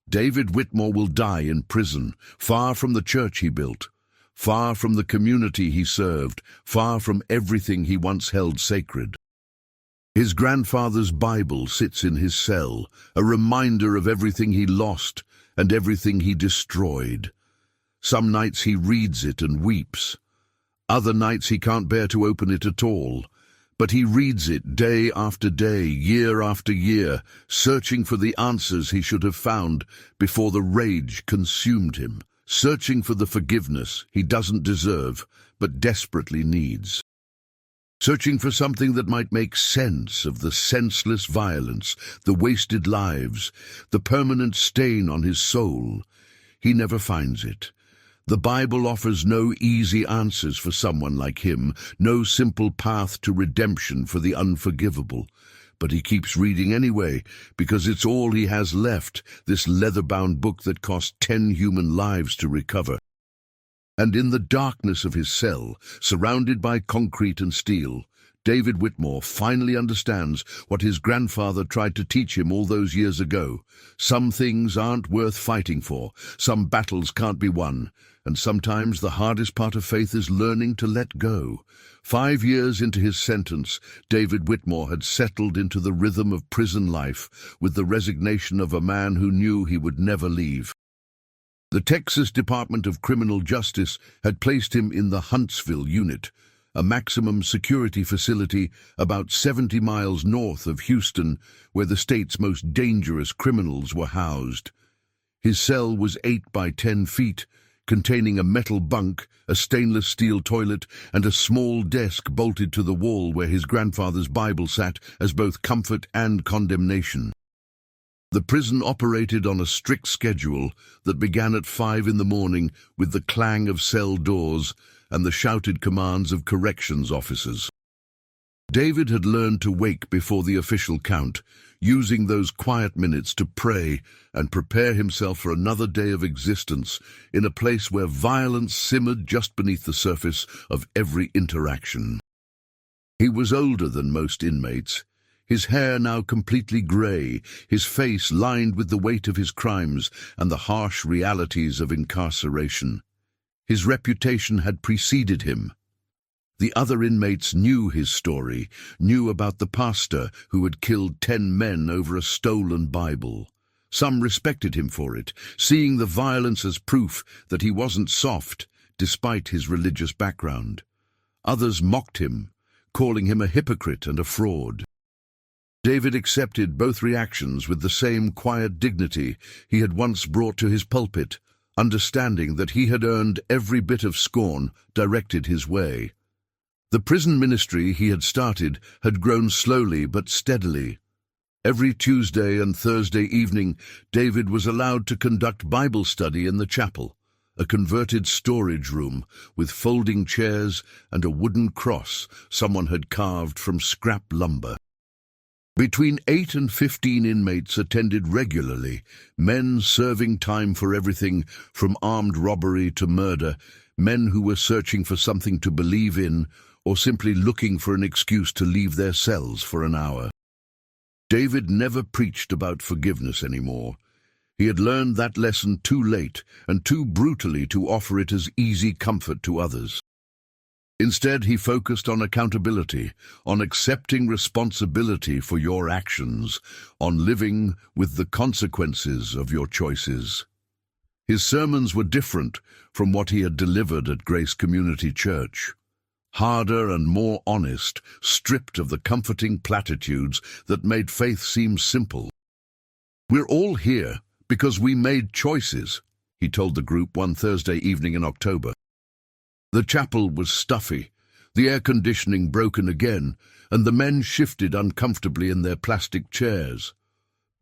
David Whitmore will die in prison, far from the church he built, far from the community he served, far from everything he once held sacred. His grandfather's Bible sits in his cell, a reminder of everything he lost and everything he destroyed. Some nights he reads it and weeps. Other nights he can't bear to open it at all. But he reads it day after day, year after year, searching for the answers he should have found before the rage consumed him, searching for the forgiveness he doesn't deserve but desperately needs. Searching for something that might make sense of the senseless violence, the wasted lives, the permanent stain on his soul. He never finds it. The Bible offers no easy answers for someone like him, no simple path to redemption for the unforgivable. But he keeps reading anyway, because it's all he has left, this leather-bound book that cost 10 human lives to recover. And in the darkness of his cell, surrounded by concrete and steel, David Whitmore finally understands what his grandfather tried to teach him all those years ago. Some things aren't worth fighting for, some battles can't be won, and sometimes the hardest part of faith is learning to let go. 5 years into his sentence, David Whitmore had settled into the rhythm of prison life with the resignation of a man who knew he would never leave. The Texas Department of Criminal Justice had placed him in the Huntsville unit, a maximum security facility about 70 miles north of Houston, where the state's most dangerous criminals were housed. His cell was 8 by 10 feet, containing a metal bunk, a stainless steel toilet, and a small desk bolted to the wall where his grandfather's Bible sat as both comfort and condemnation. The prison operated on a strict schedule that began at 5 in the morning with the clang of cell doors and the shouted commands of corrections officers. David had learned to wake before the official count, using those quiet minutes to pray and prepare himself for another day of existence in a place where violence simmered just beneath the surface of every interaction. He was older than most inmates, his hair now completely grey, his face lined with the weight of his crimes and the harsh realities of incarceration. His reputation had preceded him. The other inmates knew his story, knew about the pastor who had killed 10 men over a stolen Bible. Some respected him for it, seeing the violence as proof that he wasn't soft, despite his religious background. Others mocked him, calling him a hypocrite and a fraud. David accepted both reactions with the same quiet dignity he had once brought to his pulpit, understanding that he had earned every bit of scorn directed his way. The prison ministry he had started had grown slowly but steadily. Every Tuesday and Thursday evening, David was allowed to conduct Bible study in the chapel, a converted storage room with folding chairs and a wooden cross someone had carved from scrap lumber. Between 8 and 15 inmates attended regularly, men serving time for everything from armed robbery to murder, men who were searching for something to believe in or simply looking for an excuse to leave their cells for an hour. David never preached about forgiveness anymore. He had learned that lesson too late and too brutally to offer it as easy comfort to others. Instead, he focused on accountability, on accepting responsibility for your actions, on living with the consequences of your choices. His sermons were different from what he had delivered at Grace Community Church. Harder and more honest, stripped of the comforting platitudes that made faith seem simple. "We're all here because we made choices," he told the group one Thursday evening in October. The chapel was stuffy, the air conditioning broken again, and the men shifted uncomfortably in their plastic chairs.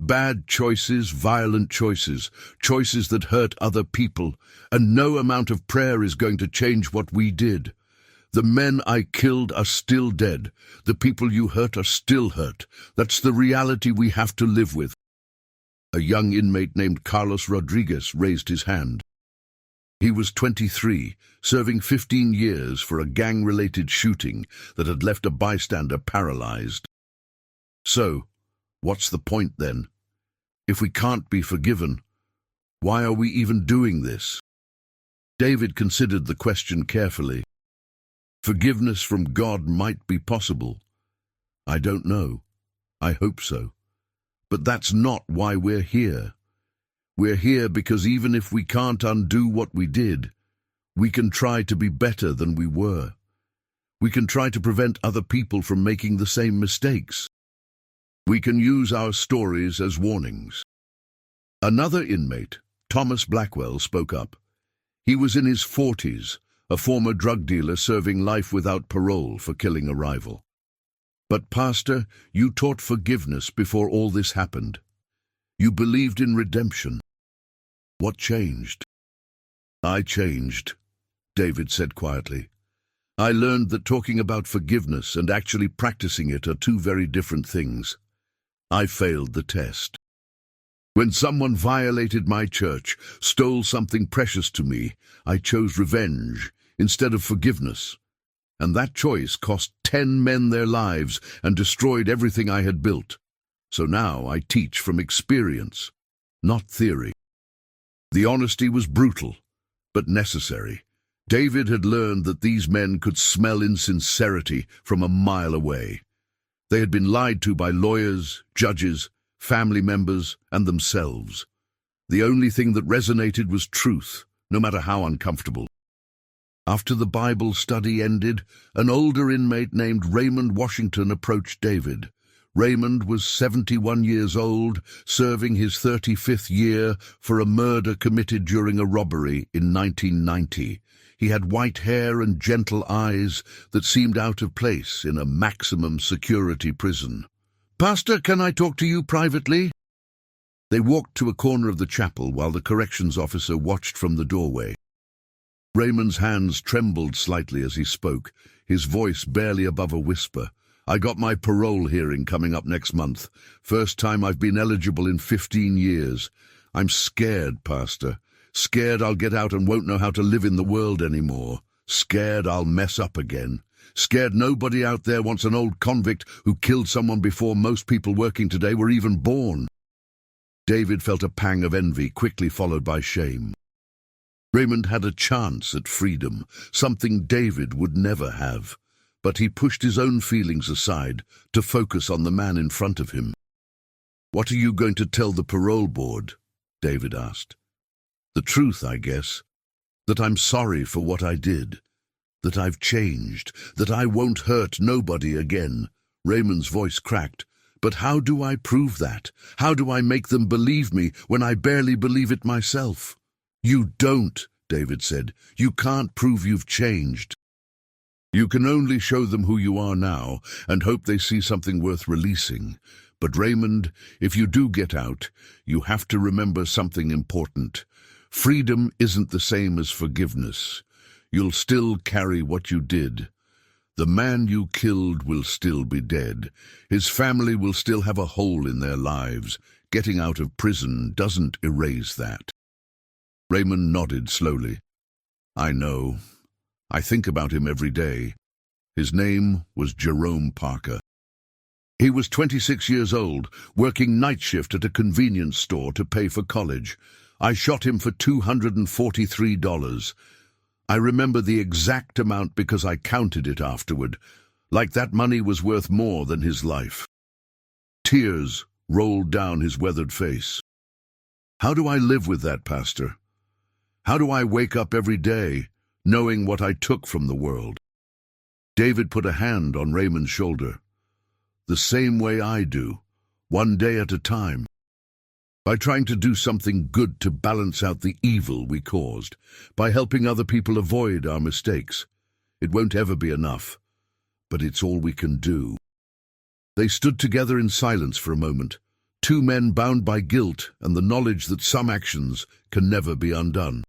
Bad choices, violent choices, choices that hurt other people, and no amount of prayer is going to change what we did. The men I killed are still dead. The people you hurt are still hurt. That's the reality we have to live with. A young inmate named Carlos Rodriguez raised his hand. He was 23, serving 15 years for a gang-related shooting that had left a bystander paralyzed. "So, what's the point then? If we can't be forgiven, Why are we even doing this? David considered the question carefully. Forgiveness from God might be possible. I don't know. I hope so. But that's not why we're here. We're here because even if we can't undo what we did, we can try to be better than we were. We can try to prevent other people from making the same mistakes. We can use our stories as warnings. Another inmate, Thomas Blackwell, spoke up. He was in his 40s, a former drug dealer serving life without parole for killing a rival. But, Pastor, you taught forgiveness before all this happened. You believed in redemption. What changed? I changed, David said quietly. I learned that talking about forgiveness and actually practicing it are two very different things. I failed the test. When someone violated my church, stole something precious to me, I chose revenge instead of forgiveness. And that choice cost 10 men their lives and destroyed everything I had built. So now I teach from experience, not theory. The honesty was brutal, but necessary. David had learned that these men could smell insincerity from a mile away. They had been lied to by lawyers, judges, family members, and themselves. The only thing that resonated was truth, no matter how uncomfortable. After the Bible study ended, an older inmate named Raymond Washington approached David. Raymond was 71 years old, serving his 35th year for a murder committed during a robbery in 1990. He had white hair and gentle eyes that seemed out of place in a maximum security prison. "Pastor, can I talk to you privately?" They walked to a corner of the chapel while the corrections officer watched from the doorway. Raymond's hands trembled slightly as he spoke, his voice barely above a whisper. "I got my parole hearing coming up next month. First time I've been eligible in 15 years. I'm scared, Pastor. Scared I'll get out and won't know how to live in the world anymore. Scared I'll mess up again. Scared nobody out there wants an old convict who killed someone before most people working today were even born." David felt a pang of envy, quickly followed by shame. Raymond had a chance at freedom, something David would never have. But he pushed his own feelings aside to focus on the man in front of him. "What are you going to tell the parole board?" David asked. "The truth, I guess. That I'm sorry for what I did. That I've changed. That I won't hurt nobody again." Raymond's voice cracked. "But how do I prove that? How do I make them believe me when I barely believe it myself?" "You don't," David said. "You can't prove you've changed. You can only show them who you are now and hope they see something worth releasing. But Raymond, if you do get out, you have to remember something important. Freedom isn't the same as forgiveness. You'll still carry what you did. The man you killed will still be dead. His family will still have a hole in their lives. Getting out of prison doesn't erase that." Raymond nodded slowly. "I know. I think about him every day." His name was Jerome Parker. He was 26 years old, working night shift at a convenience store to pay for college. I shot him for $243. I remember the exact amount because I counted it afterward, like that money was worth more than his life. Tears rolled down his weathered face. "How do I live with that, Pastor? How do I wake up every day knowing what I took from the world?" David put a hand on Raymond's shoulder. "The same way I do, one day at a time. By trying to do something good to balance out the evil we caused, by helping other people avoid our mistakes. It won't ever be enough, but it's all we can do." They stood together in silence for a moment, two men bound by guilt and the knowledge that some actions can never be undone.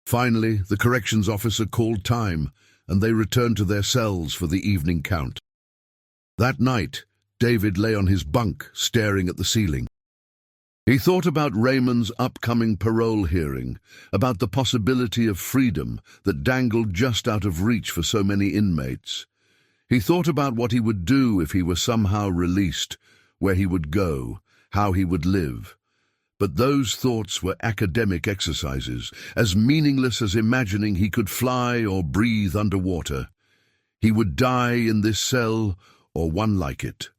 Finally, the corrections officer called time, and they returned to their cells for the evening count. That night, David lay on his bunk, staring at the ceiling. He thought about Raymond's upcoming parole hearing, about the possibility of freedom that dangled just out of reach for so many inmates. He thought about what he would do if he were somehow released, where he would go, how he would live. But those thoughts were academic exercises, as meaningless as imagining he could fly or breathe underwater. He would die in this cell or one like it.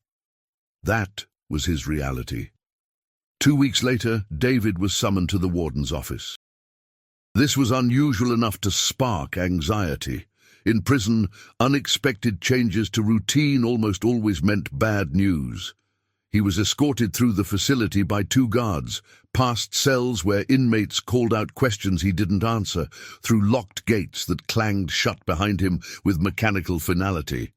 That was his reality. 2 weeks later, David was summoned to the warden's office. This was unusual enough to spark anxiety. In prison, unexpected changes to routine almost always meant bad news. He was escorted through the facility by 2 guards, past cells where inmates called out questions he didn't answer, through locked gates that clanged shut behind him with mechanical finality.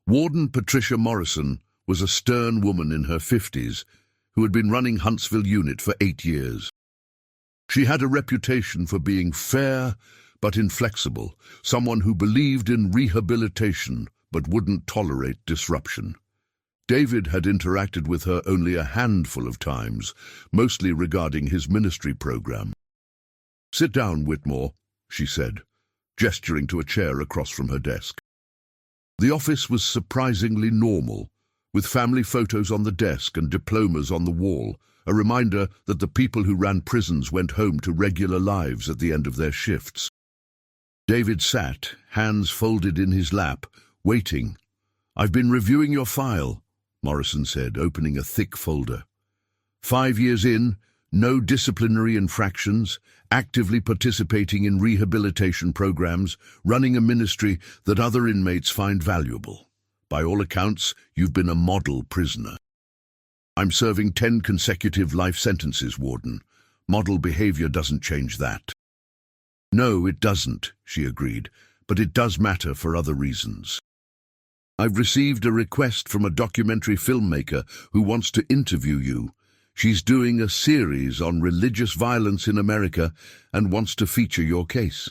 Warden Patricia Morrison was a stern woman in her 50s who had been running Huntsville Unit for 8 years. She had a reputation for being fair but inflexible, someone who believed in rehabilitation but wouldn't tolerate disruption. David had interacted with her only a handful of times, mostly regarding his ministry program. "Sit down, Whitmore," she said, gesturing to a chair across from her desk. The office was surprisingly normal, with family photos on the desk and diplomas on the wall, a reminder that the people who ran prisons went home to regular lives at the end of their shifts. David sat, hands folded in his lap, waiting. "I've been reviewing your file," Morrison said, opening a thick folder. 5 years in, no disciplinary infractions, actively participating in rehabilitation programs, running a ministry that other inmates find valuable. By all accounts, you've been a model prisoner. "I'm serving 10 consecutive life sentences, Warden. Model behavior doesn't change that." "No, it doesn't," she agreed, "but it does matter for other reasons. I've received a request from a documentary filmmaker who wants to interview you. She's doing a series on religious violence in America and wants to feature your case.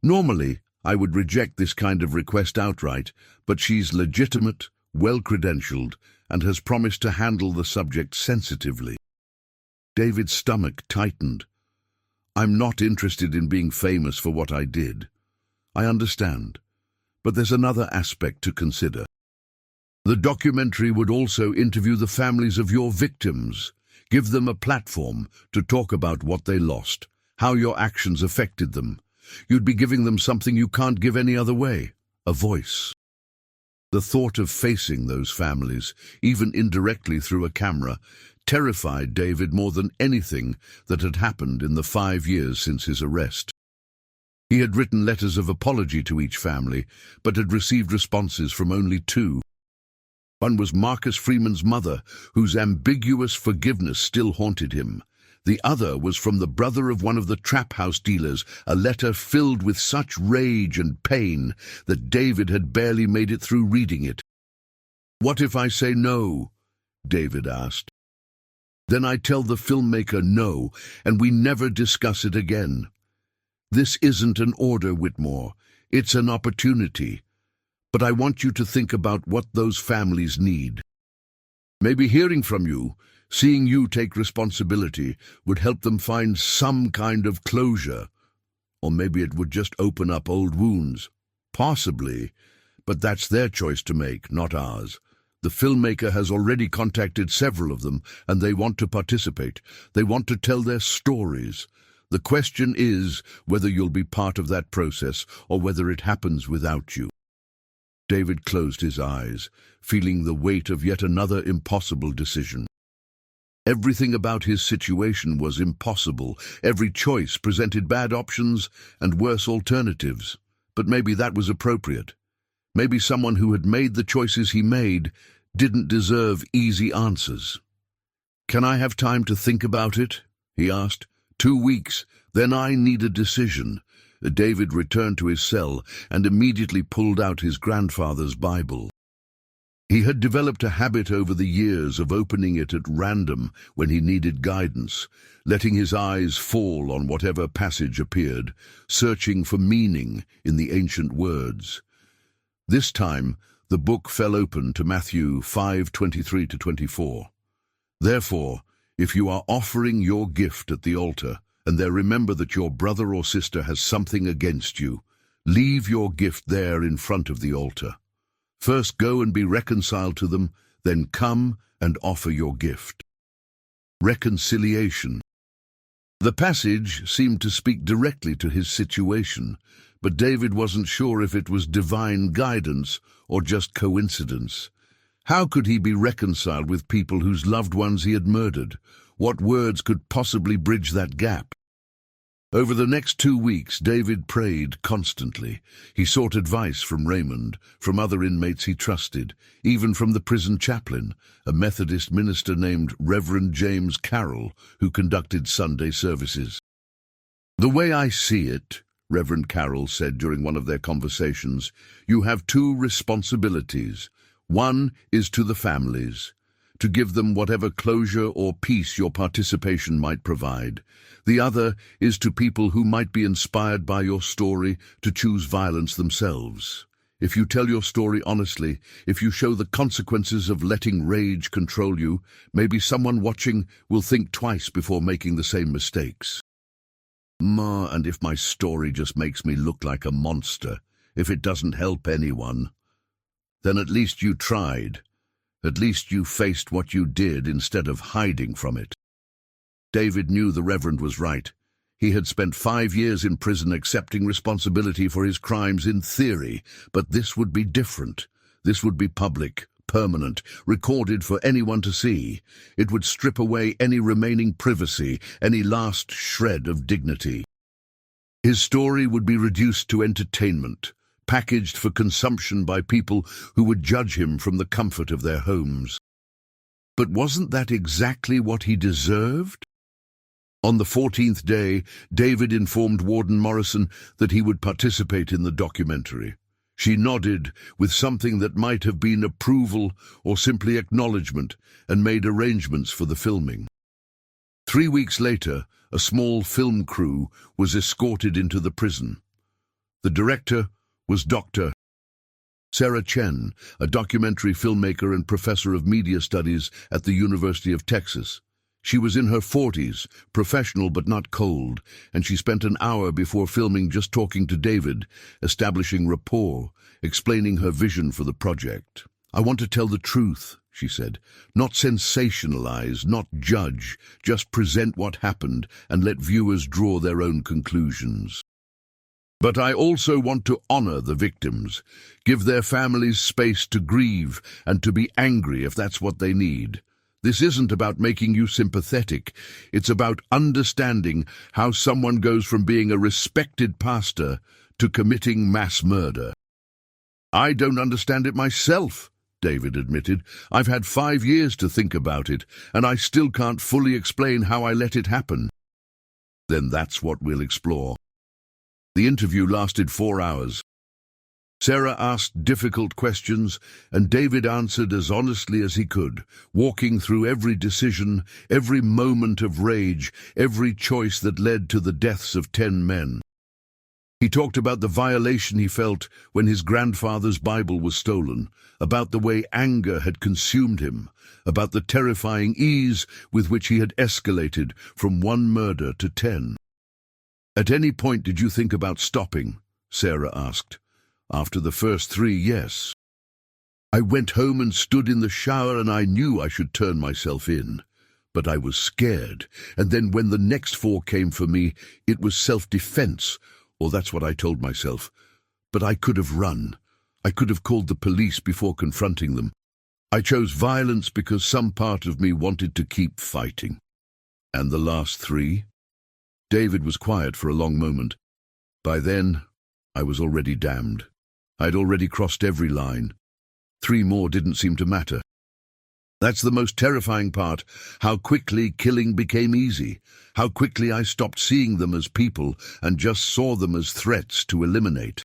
Normally, I would reject this kind of request outright, but she's legitimate, well-credentialed, and has promised to handle the subject sensitively." David's stomach tightened. "I'm not interested in being famous for what I did. I understand. But there's another aspect to consider. The documentary would also interview the families of your victims, give them a platform to talk about what they lost, how your actions affected them. You'd be giving them something you can't give any other way, a voice." The thought of facing those families, even indirectly through a camera, terrified David more than anything that had happened in the 5 years since his arrest. He had written letters of apology to each family, but had received responses from only 2. One was Marcus Freeman's mother, whose ambiguous forgiveness still haunted him. The other was from the brother of one of the trap house dealers, a letter filled with such rage and pain that David had barely made it through reading it. "What if I say no?" David asked. "Then I tell the filmmaker no, and we never discuss it again. This isn't an order, Whitmore. It's an opportunity. But I want you to think about what those families need. Maybe hearing from you, seeing you take responsibility, would help them find some kind of closure. Or maybe it would just open up old wounds. Possibly, but that's their choice to make, not ours. The filmmaker has already contacted several of them, and they want to participate. They want to tell their stories. The question is whether you'll be part of that process or whether it happens without you." David closed his eyes, feeling the weight of yet another impossible decision. Everything about his situation was impossible. Every choice presented bad options and worse alternatives. But maybe that was appropriate. Maybe someone who had made the choices he made didn't deserve easy answers. "Can I have time to think about it?" he asked. 2 weeks, then I need a decision." David returned to his cell and immediately pulled out his grandfather's Bible. He had developed a habit over the years of opening it at random when he needed guidance, letting his eyes fall on whatever passage appeared, searching for meaning in the ancient words. This time, the book fell open to Matthew 5:23-24. "Therefore, if you are offering your gift at the altar, and there remember that your brother or sister has something against you, leave your gift there in front of the altar. First go and be reconciled to them, then come and offer your gift." reconciliation. The passage seemed to speak directly to his situation, but David wasn't sure if it was divine guidance or just coincidence. How could he be reconciled with people whose loved ones he had murdered? What words could possibly bridge that gap? Over the next 2 weeks, David prayed constantly. He sought advice from Raymond, from other inmates he trusted, even from the prison chaplain, a Methodist minister named Reverend James Carroll, who conducted Sunday services. "The way I see it," Reverend Carroll said during one of their conversations, "you have 2 responsibilities. One is to the families, to give them whatever closure or peace your participation might provide. The other is to people who might be inspired by your story to choose violence themselves. If you tell your story honestly, if you show the consequences of letting rage control you, maybe someone watching will think twice before making the same mistakes." And if my story just makes me look like a monster, if it doesn't help anyone, then at least you tried. At least you faced what you did instead of hiding from it. David knew the Reverend was right. He had spent 5 years in prison accepting responsibility for his crimes in theory, but this would be different. This would be public, permanent, recorded for anyone to see. It would strip away any remaining privacy, any last shred of dignity. His story would be reduced to entertainment, packaged for consumption by people who would judge him from the comfort of their homes. But wasn't that exactly what he deserved? On the 14th day, David informed Warden Morrison that he would participate in the documentary. She nodded with something that might have been approval or simply acknowledgement, and made arrangements for the filming. 3 weeks later, a small film crew was escorted into the prison. The director was Dr. Sarah Chen, a documentary filmmaker and professor of media studies at the University of Texas. She was in her 40s, professional but not cold, and she spent an hour before filming just talking to David, establishing rapport, explaining her vision for the project. "I want to tell the truth," she said. "Not sensationalize, not judge, just present what happened and let viewers draw their own conclusions. But I also want to honor the victims, give their families space to grieve and to be angry if that's what they need. This isn't about making you sympathetic. It's about understanding how someone goes from being a respected pastor to committing mass murder." "I don't understand it myself," David admitted. "I've had 5 years to think about it, and I still can't fully explain how I let it happen." "Then that's what we'll explore." The interview lasted 4 hours. Sarah asked difficult questions, and David answered as honestly as he could, walking through every decision, every moment of rage, every choice that led to the deaths of 10 men. He talked about the violation he felt when his grandfather's Bible was stolen, about the way anger had consumed him, about the terrifying ease with which he had escalated from 1 murder to 10. "At any point did you think about stopping?" Sarah asked. "After the first 3, yes. I went home and stood in the shower and I knew I should turn myself in. But I was scared, and then when the next 4 came for me, it was self-defense, or that's what I told myself. But I could have run. I could have called the police before confronting them. I chose violence because some part of me wanted to keep fighting." "And the last 3? David was quiet for a long moment. "By then, I was already damned. I'd already crossed every line. 3 more didn't seem to matter. That's the most terrifying part, how quickly killing became easy, how quickly I stopped seeing them as people and just saw them as threats to eliminate."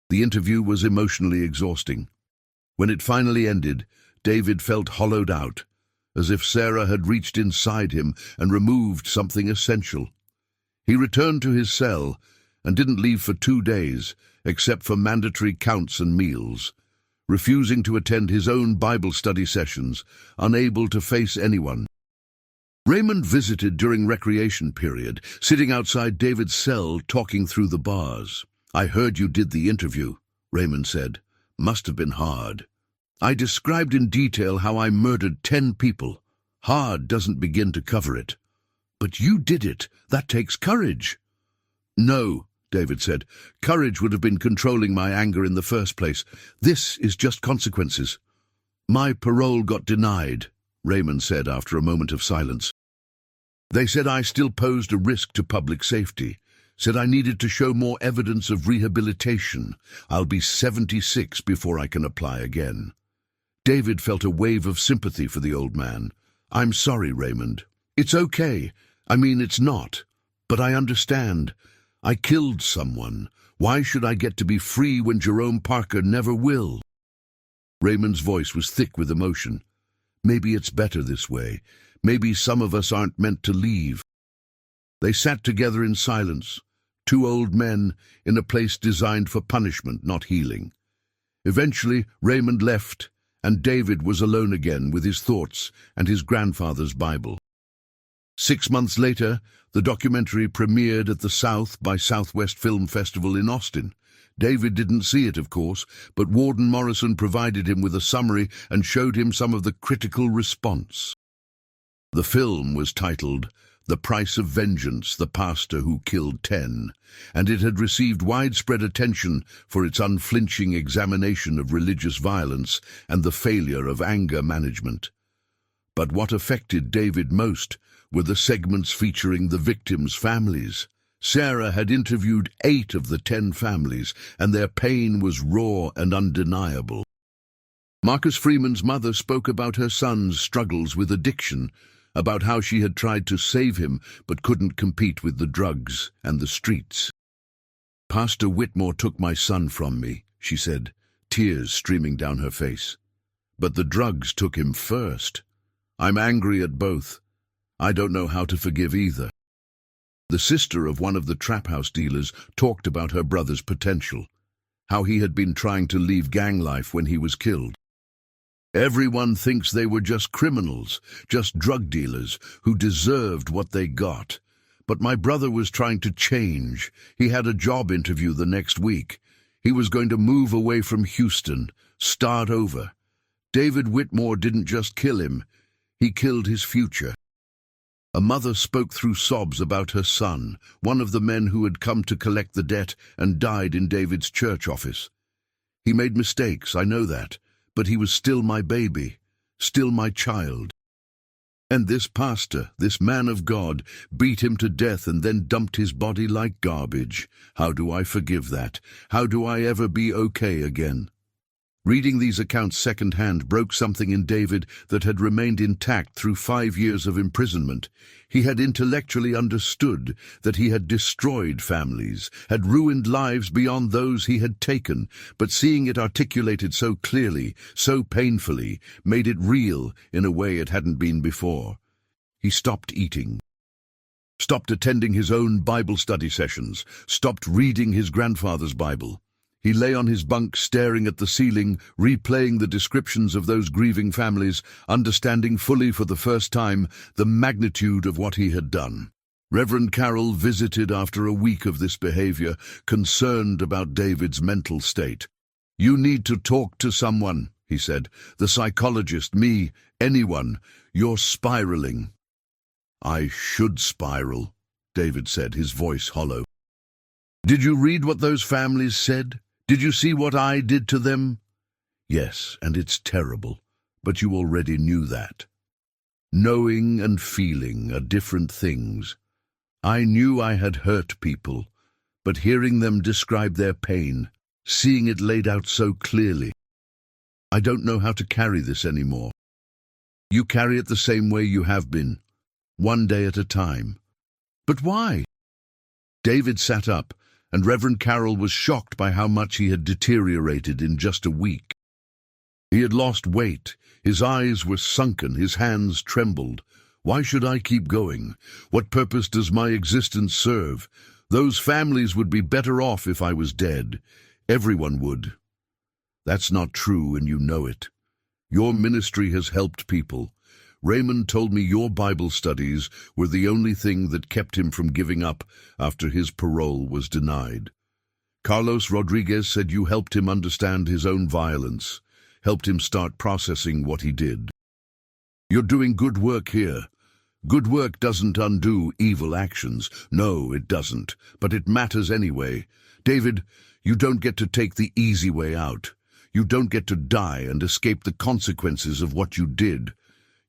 The interview was emotionally exhausting. When it finally ended, David felt hollowed out, as if Sarah had reached inside him and removed something essential. He returned to his cell and didn't leave for 2 days, except for mandatory counts and meals, refusing to attend his own Bible study sessions, unable to face anyone. Raymond visited during recreation period, sitting outside David's cell talking through the bars. "I heard you did the interview," Raymond said. "Must have been hard." "I described in detail how I murdered 10 people. Hard doesn't begin to cover it. But you did it. That takes courage. No, David said. Courage would have been controlling my anger in the first place. This is just consequences. My parole got denied, Raymond said after a moment of silence. They said I still posed a risk to public safety. Said I needed to show more evidence of rehabilitation. I'll be 76 before I can apply again. David felt a wave of sympathy for the old man. I'm sorry, Raymond. It's okay. I mean, it's not. But I understand. I killed someone. Why should I get to be free when Jerome Parker never will? Raymond's voice was thick with emotion. Maybe it's better this way. Maybe some of us aren't meant to leave. They sat together in silence, two old men in a place designed for punishment, not healing. Eventually, Raymond left, and David was alone again with his thoughts and his grandfather's Bible. 6 months later, the documentary premiered at the South by Southwest Film Festival in Austin. David didn't see it, of course, but Warden Morrison provided him with a summary and showed him some of the critical response. The film was titled The Price of Vengeance, the Pastor Who Killed 10, and it had received widespread attention for its unflinching examination of religious violence and the failure of anger management. But what affected David most were the segments featuring the victims' families. Sarah had interviewed 8 of the 10 families, and their pain was raw and undeniable. Marcus Freeman's mother spoke about her son's struggles with addiction, about how she had tried to save him but couldn't compete with the drugs and the streets. Pastor Whitmore took my son from me, she said, tears streaming down her face. But the drugs took him first. I'm angry at both. I don't know how to forgive either. The sister of one of the trap house dealers talked about her brother's potential, how he had been trying to leave gang life when he was killed. Everyone thinks they were just criminals, just drug dealers who deserved what they got. But my brother was trying to change. He had a job interview the next week. He was going to move away from Houston, start over. David Whitmore didn't just kill him, he killed his future. A mother spoke through sobs about her son, one of the men who had come to collect the debt and died in David's church office. He made mistakes, I know that, but he was still my baby, still my child. And this pastor, this man of God, beat him to death and then dumped his body like garbage. How do I forgive that? How do I ever be okay again? Reading these accounts second-hand broke something in David that had remained intact through 5 years of imprisonment. He had intellectually understood that he had destroyed families, had ruined lives beyond those he had taken, but seeing it articulated so clearly, so painfully, made it real in a way it hadn't been before. He stopped eating, stopped attending his own Bible study sessions, stopped reading his grandfather's Bible. He lay on his bunk staring at the ceiling, replaying the descriptions of those grieving families, understanding fully for the first time the magnitude of what he had done. Reverend Carroll visited after a week of this behavior, concerned about David's mental state. "You need to talk to someone," he said. "The psychologist, me, anyone. You're spiraling." "I should spiral," David said, his voice hollow. "Did you read what those families said? Did you see what I did to them?" "Yes, and it's terrible, but you already knew that." Knowing and feeling are different things. I knew I had hurt people, but hearing them describe their pain, seeing it laid out so clearly, I don't know how to carry this anymore. You carry it the same way you have been, one day at a time. But why? David sat up, and Reverend Carroll was shocked by how much he had deteriorated in just a week. He had lost weight, his eyes were sunken, his hands trembled. "Why should I keep going? What purpose does my existence serve? Those families would be better off if I was dead. Everyone would." "That's not true, and you know it. Your ministry has helped people. Raymond told me your Bible studies were the only thing that kept him from giving up after his parole was denied. Carlos Rodriguez said you helped him understand his own violence, helped him start processing what he did. You're doing good work here. Good work doesn't undo evil actions. No, it doesn't. But it matters anyway. David, you don't get to take the easy way out. You don't get to die and escape the consequences of what you did.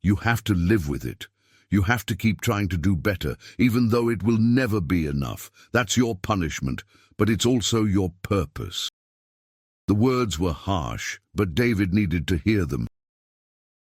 You have to live with it. You have to keep trying to do better, even though it will never be enough. That's your punishment, but it's also your purpose. The words were harsh, but David needed to hear them.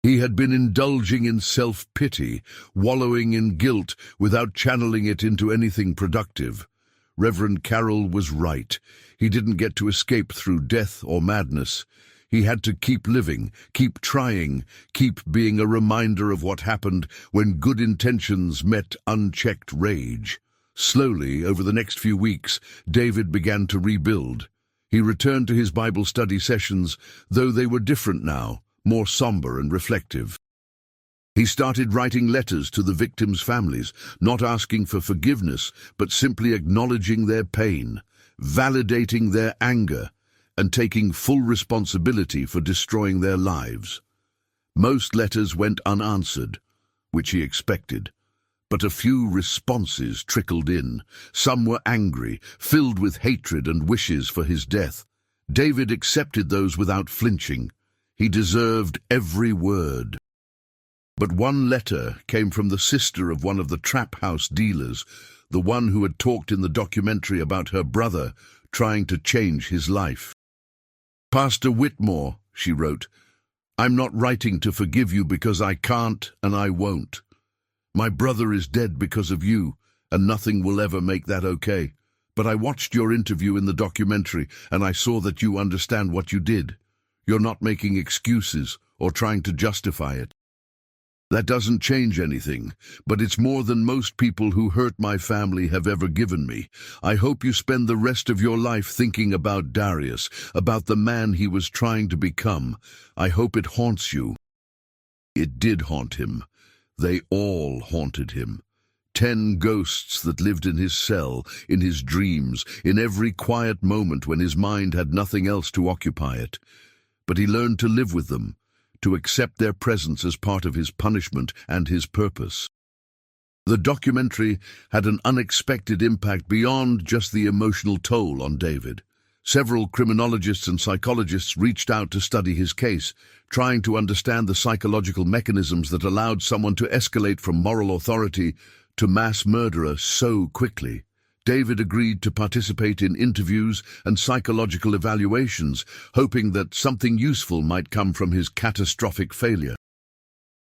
He had been indulging in self-pity, wallowing in guilt without channeling it into anything productive. Reverend Carroll was right. He didn't get to escape through death or madness. He had to keep living, keep trying, keep being a reminder of what happened when good intentions met unchecked rage. Slowly, over the next few weeks, David began to rebuild. He returned to his Bible study sessions, though they were different now, more somber and reflective. He started writing letters to the victims' families, not asking for forgiveness, but simply acknowledging their pain, validating their anger, and taking full responsibility for destroying their lives. Most letters went unanswered, which he expected, but a few responses trickled in. Some were angry, filled with hatred and wishes for his death. David accepted those without flinching. He deserved every word. But one letter came from the sister of one of the trap house dealers, the one who had talked in the documentary about her brother trying to change his life. "Pastor Whitmore," she wrote, "I'm not writing to forgive you because I can't and I won't. My brother is dead because of you, and nothing will ever make that okay. But I watched your interview in the documentary, and I saw that you understand what you did. You're not making excuses or trying to justify it. That doesn't change anything, but it's more than most people who hurt my family have ever given me. I hope you spend the rest of your life thinking about Darius, about the man he was trying to become. I hope it haunts you." It did haunt him. They all haunted him. 10 ghosts that lived in his cell, in his dreams, in every quiet moment when his mind had nothing else to occupy it. But he learned to live with them, to accept their presence as part of his punishment and his purpose. The documentary had an unexpected impact beyond just the emotional toll on David. Several criminologists and psychologists reached out to study his case, trying to understand the psychological mechanisms that allowed someone to escalate from moral authority to mass murderer so quickly. David agreed to participate in interviews and psychological evaluations, hoping that something useful might come from his catastrophic failure.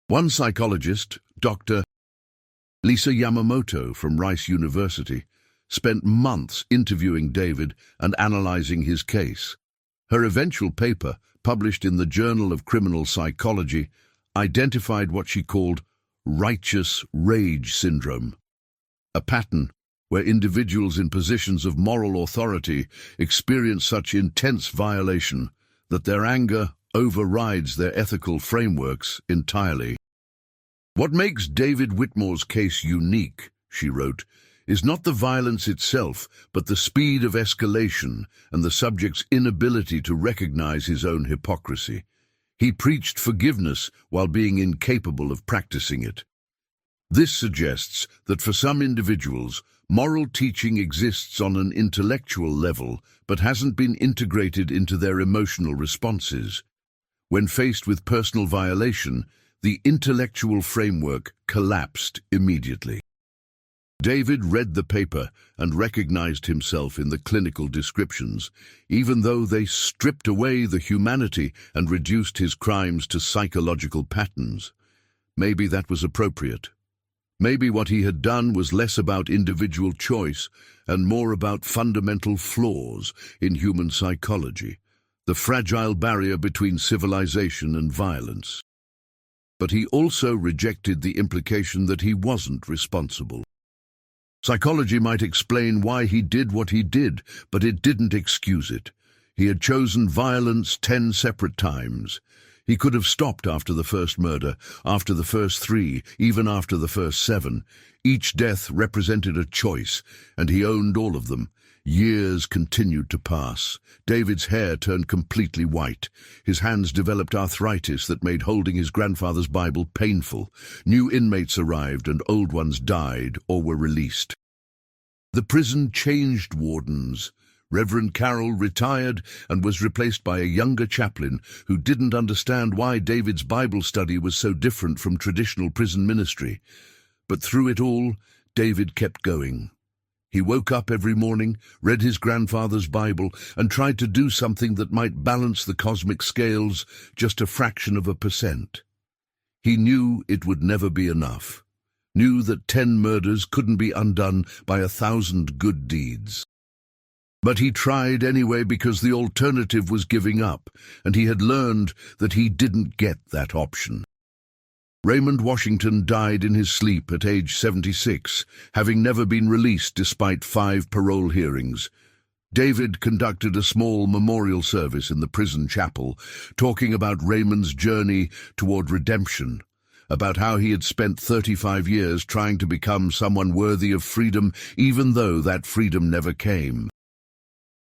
One psychologist, Dr. Lisa Yamamoto from Rice University, spent months interviewing David and analyzing his case. Her eventual paper, published in the Journal of Criminal Psychology, identified what she called righteous rage syndrome, a pattern where individuals in positions of moral authority experience such intense violation that their anger overrides their ethical frameworks entirely. "What makes David Whitmore's case unique," she wrote, "is not the violence itself, but the speed of escalation and the subject's inability to recognize his own hypocrisy. He preached forgiveness while being incapable of practicing it. This suggests that for some individuals, moral teaching exists on an intellectual level, but hasn't been integrated into their emotional responses. When faced with personal violation, the intellectual framework collapsed immediately." David read the paper and recognized himself in the clinical descriptions, even though they stripped away the humanity and reduced his crimes to psychological patterns. Maybe that was appropriate. Maybe what he had done was less about individual choice and more about fundamental flaws in human psychology, the fragile barrier between civilization and violence. But he also rejected the implication that he wasn't responsible. Psychology might explain why he did what he did, but it didn't excuse it. He had chosen violence 10 separate times. He could have stopped after the first murder, after the first 3, even after the first 7. Each death represented a choice, and he owned all of them. Years continued to pass. David's hair turned completely white. His hands developed arthritis that made holding his grandfather's Bible painful. New inmates arrived and old ones died or were released. The prison changed wardens. Reverend Carroll retired and was replaced by a younger chaplain who didn't understand why David's Bible study was so different from traditional prison ministry. But through it all, David kept going. He woke up every morning, read his grandfather's Bible, and tried to do something that might balance the cosmic scales just a fraction of a percent. He knew it would never be enough. Knew that 10 murders couldn't be undone by 1,000 good deeds. But he tried anyway because the alternative was giving up, and he had learned that he didn't get that option. Raymond Washington died in his sleep at age 76, having never been released despite 5 parole hearings. David conducted a small memorial service in the prison chapel, talking about Raymond's journey toward redemption, about how he had spent 35 years trying to become someone worthy of freedom, even though that freedom never came.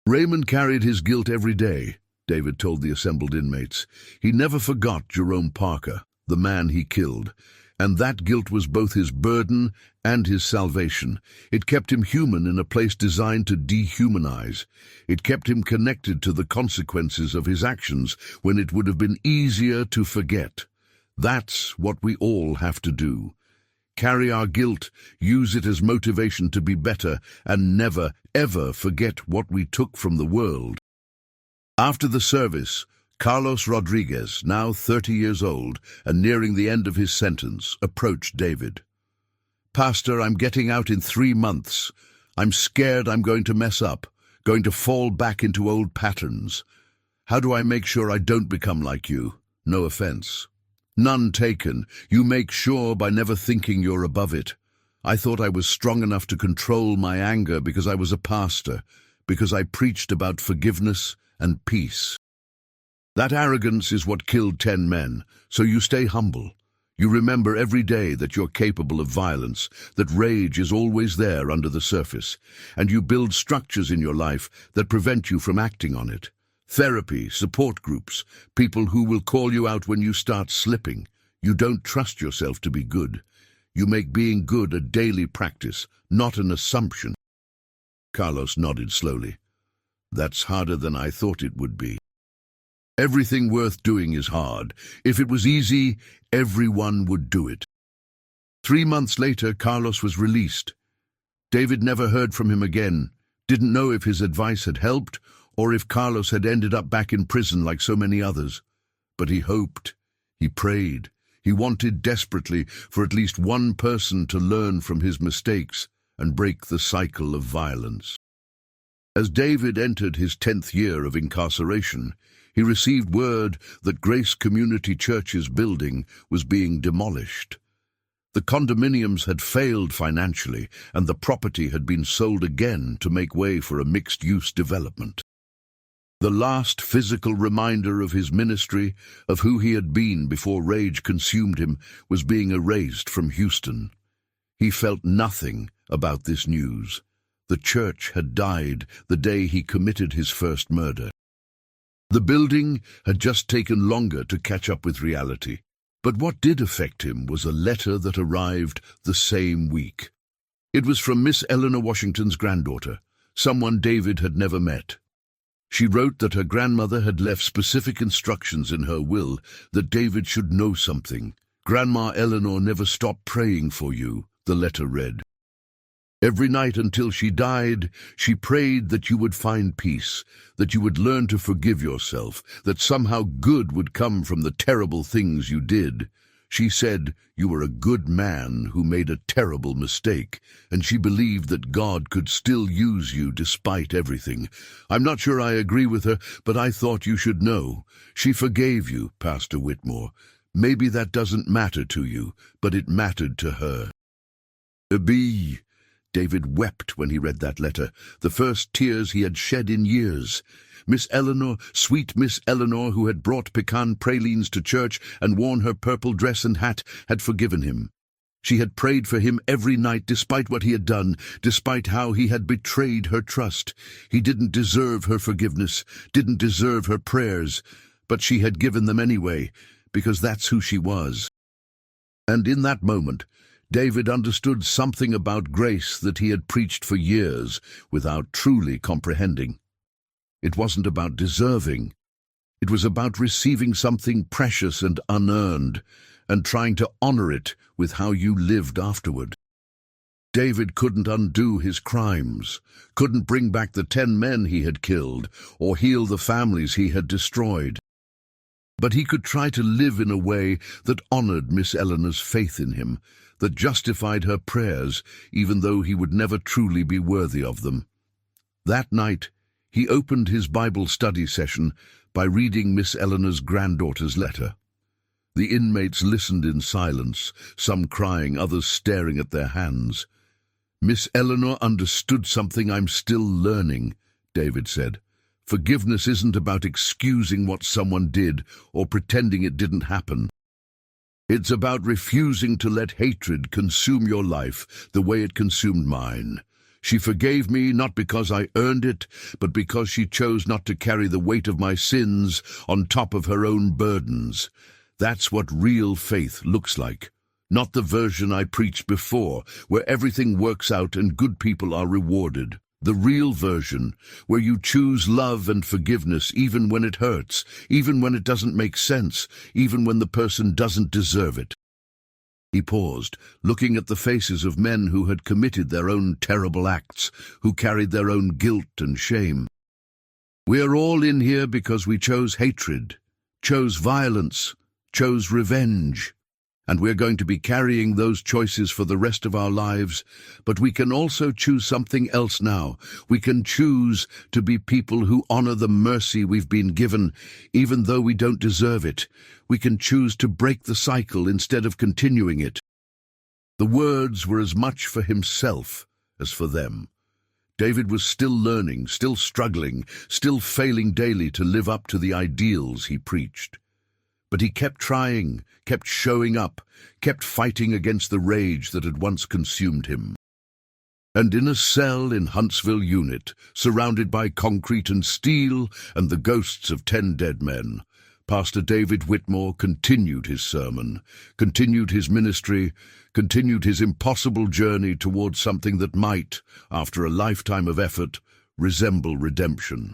Raymond carried his guilt every day, David told the assembled inmates. He never forgot Jerome Parker, the man he killed, and that guilt was both his burden and his salvation. It kept him human in a place designed to dehumanize. It kept him connected to the consequences of his actions when it would have been easier to forget. That's what we all have to do. Carry our guilt, use it as motivation to be better, and never, ever forget what we took from the world. After the service, Carlos Rodriguez, now 30 years old and nearing the end of his sentence, approached David. "Pastor, I'm getting out in 3 months. I'm scared I'm going to mess up, going to fall back into old patterns. How do I make sure I don't become like you? No offense." "None taken. You make sure by never thinking you're above it. I thought I was strong enough to control my anger because I was a pastor, because I preached about forgiveness and peace. That arrogance is what killed 10 men, so you stay humble. You remember every day that you're capable of violence, that rage is always there under the surface, and you build structures in your life that prevent you from acting on it. Therapy, support groups, people who will call you out when you start slipping. You don't trust yourself to be good. You make being good a daily practice, not an assumption." Carlos nodded slowly. "That's harder than I thought it would be. Everything worth doing is hard. If it was easy, everyone would do it." 3 months later, Carlos was released. David never heard from him again, didn't know if his advice had helped or if Carlos had ended up back in prison like so many others. But he hoped, he prayed, he wanted desperately for at least one person to learn from his mistakes and break the cycle of violence. As David entered his 10th year of incarceration, he received word that Grace Community Church's building was being demolished. The condominiums had failed financially, and the property had been sold again to make way for a mixed-use development. The last physical reminder of his ministry, of who he had been before rage consumed him, was being erased from Houston. He felt nothing about this news. The church had died the day he committed his first murder. The building had just taken longer to catch up with reality. But what did affect him was a letter that arrived the same week. It was from Miss Eleanor Washington's granddaughter, someone David had never met. She wrote that her grandmother had left specific instructions in her will that David should know something. "Grandma Eleanor never stopped praying for you," the letter read. "Every night until she died, she prayed that you would find peace, that you would learn to forgive yourself, that somehow good would come from the terrible things you did. She said you were a good man who made a terrible mistake, and she believed that God could still use you despite everything. I'm not sure I agree with her, but I thought you should know. She forgave you, Pastor Whitmore. Maybe that doesn't matter to you, but it mattered to her." David wept when he read that letter, the first tears he had shed in years. Miss Eleanor, sweet Miss Eleanor, who had brought pecan pralines to church and worn her purple dress and hat, had forgiven him. She had prayed for him every night despite what he had done, despite how he had betrayed her trust. He didn't deserve her forgiveness, didn't deserve her prayers, but she had given them anyway, because that's who she was. And in that moment, David understood something about grace that he had preached for years without truly comprehending. It wasn't about deserving. It was about receiving something precious and unearned, and trying to honor it with how you lived afterward. David couldn't undo his crimes, couldn't bring back the 10 men he had killed, or heal the families he had destroyed. But he could try to live in a way that honored Miss Eleanor's faith in him, that justified her prayers, even though he would never truly be worthy of them. That night, he opened his Bible study session by reading Miss Eleanor's granddaughter's letter. The inmates listened in silence, some crying, others staring at their hands. "Miss Eleanor understood something I'm still learning," David said. "Forgiveness isn't about excusing what someone did or pretending it didn't happen. It's about refusing to let hatred consume your life the way it consumed mine. She forgave me not because I earned it, but because she chose not to carry the weight of my sins on top of her own burdens. That's what real faith looks like, not the version I preached before, where everything works out and good people are rewarded. The real version, where you choose love and forgiveness even when it hurts, even when it doesn't make sense, even when the person doesn't deserve it." He paused, looking at the faces of men who had committed their own terrible acts, who carried their own guilt and shame. "We're all in here because we chose hatred, chose violence, chose revenge. And we're going to be carrying those choices for the rest of our lives, but we can also choose something else now. We can choose to be people who honor the mercy we've been given, even though we don't deserve it. We can choose to break the cycle instead of continuing it." The words were as much for himself as for them. David was still learning, still struggling, still failing daily to live up to the ideals he preached. But he kept trying, kept showing up, kept fighting against the rage that had once consumed him. And in a cell in Huntsville Unit, surrounded by concrete and steel and the ghosts of 10 dead men, Pastor David Whitmore continued his sermon, continued his ministry, continued his impossible journey towards something that might, after a lifetime of effort, resemble redemption.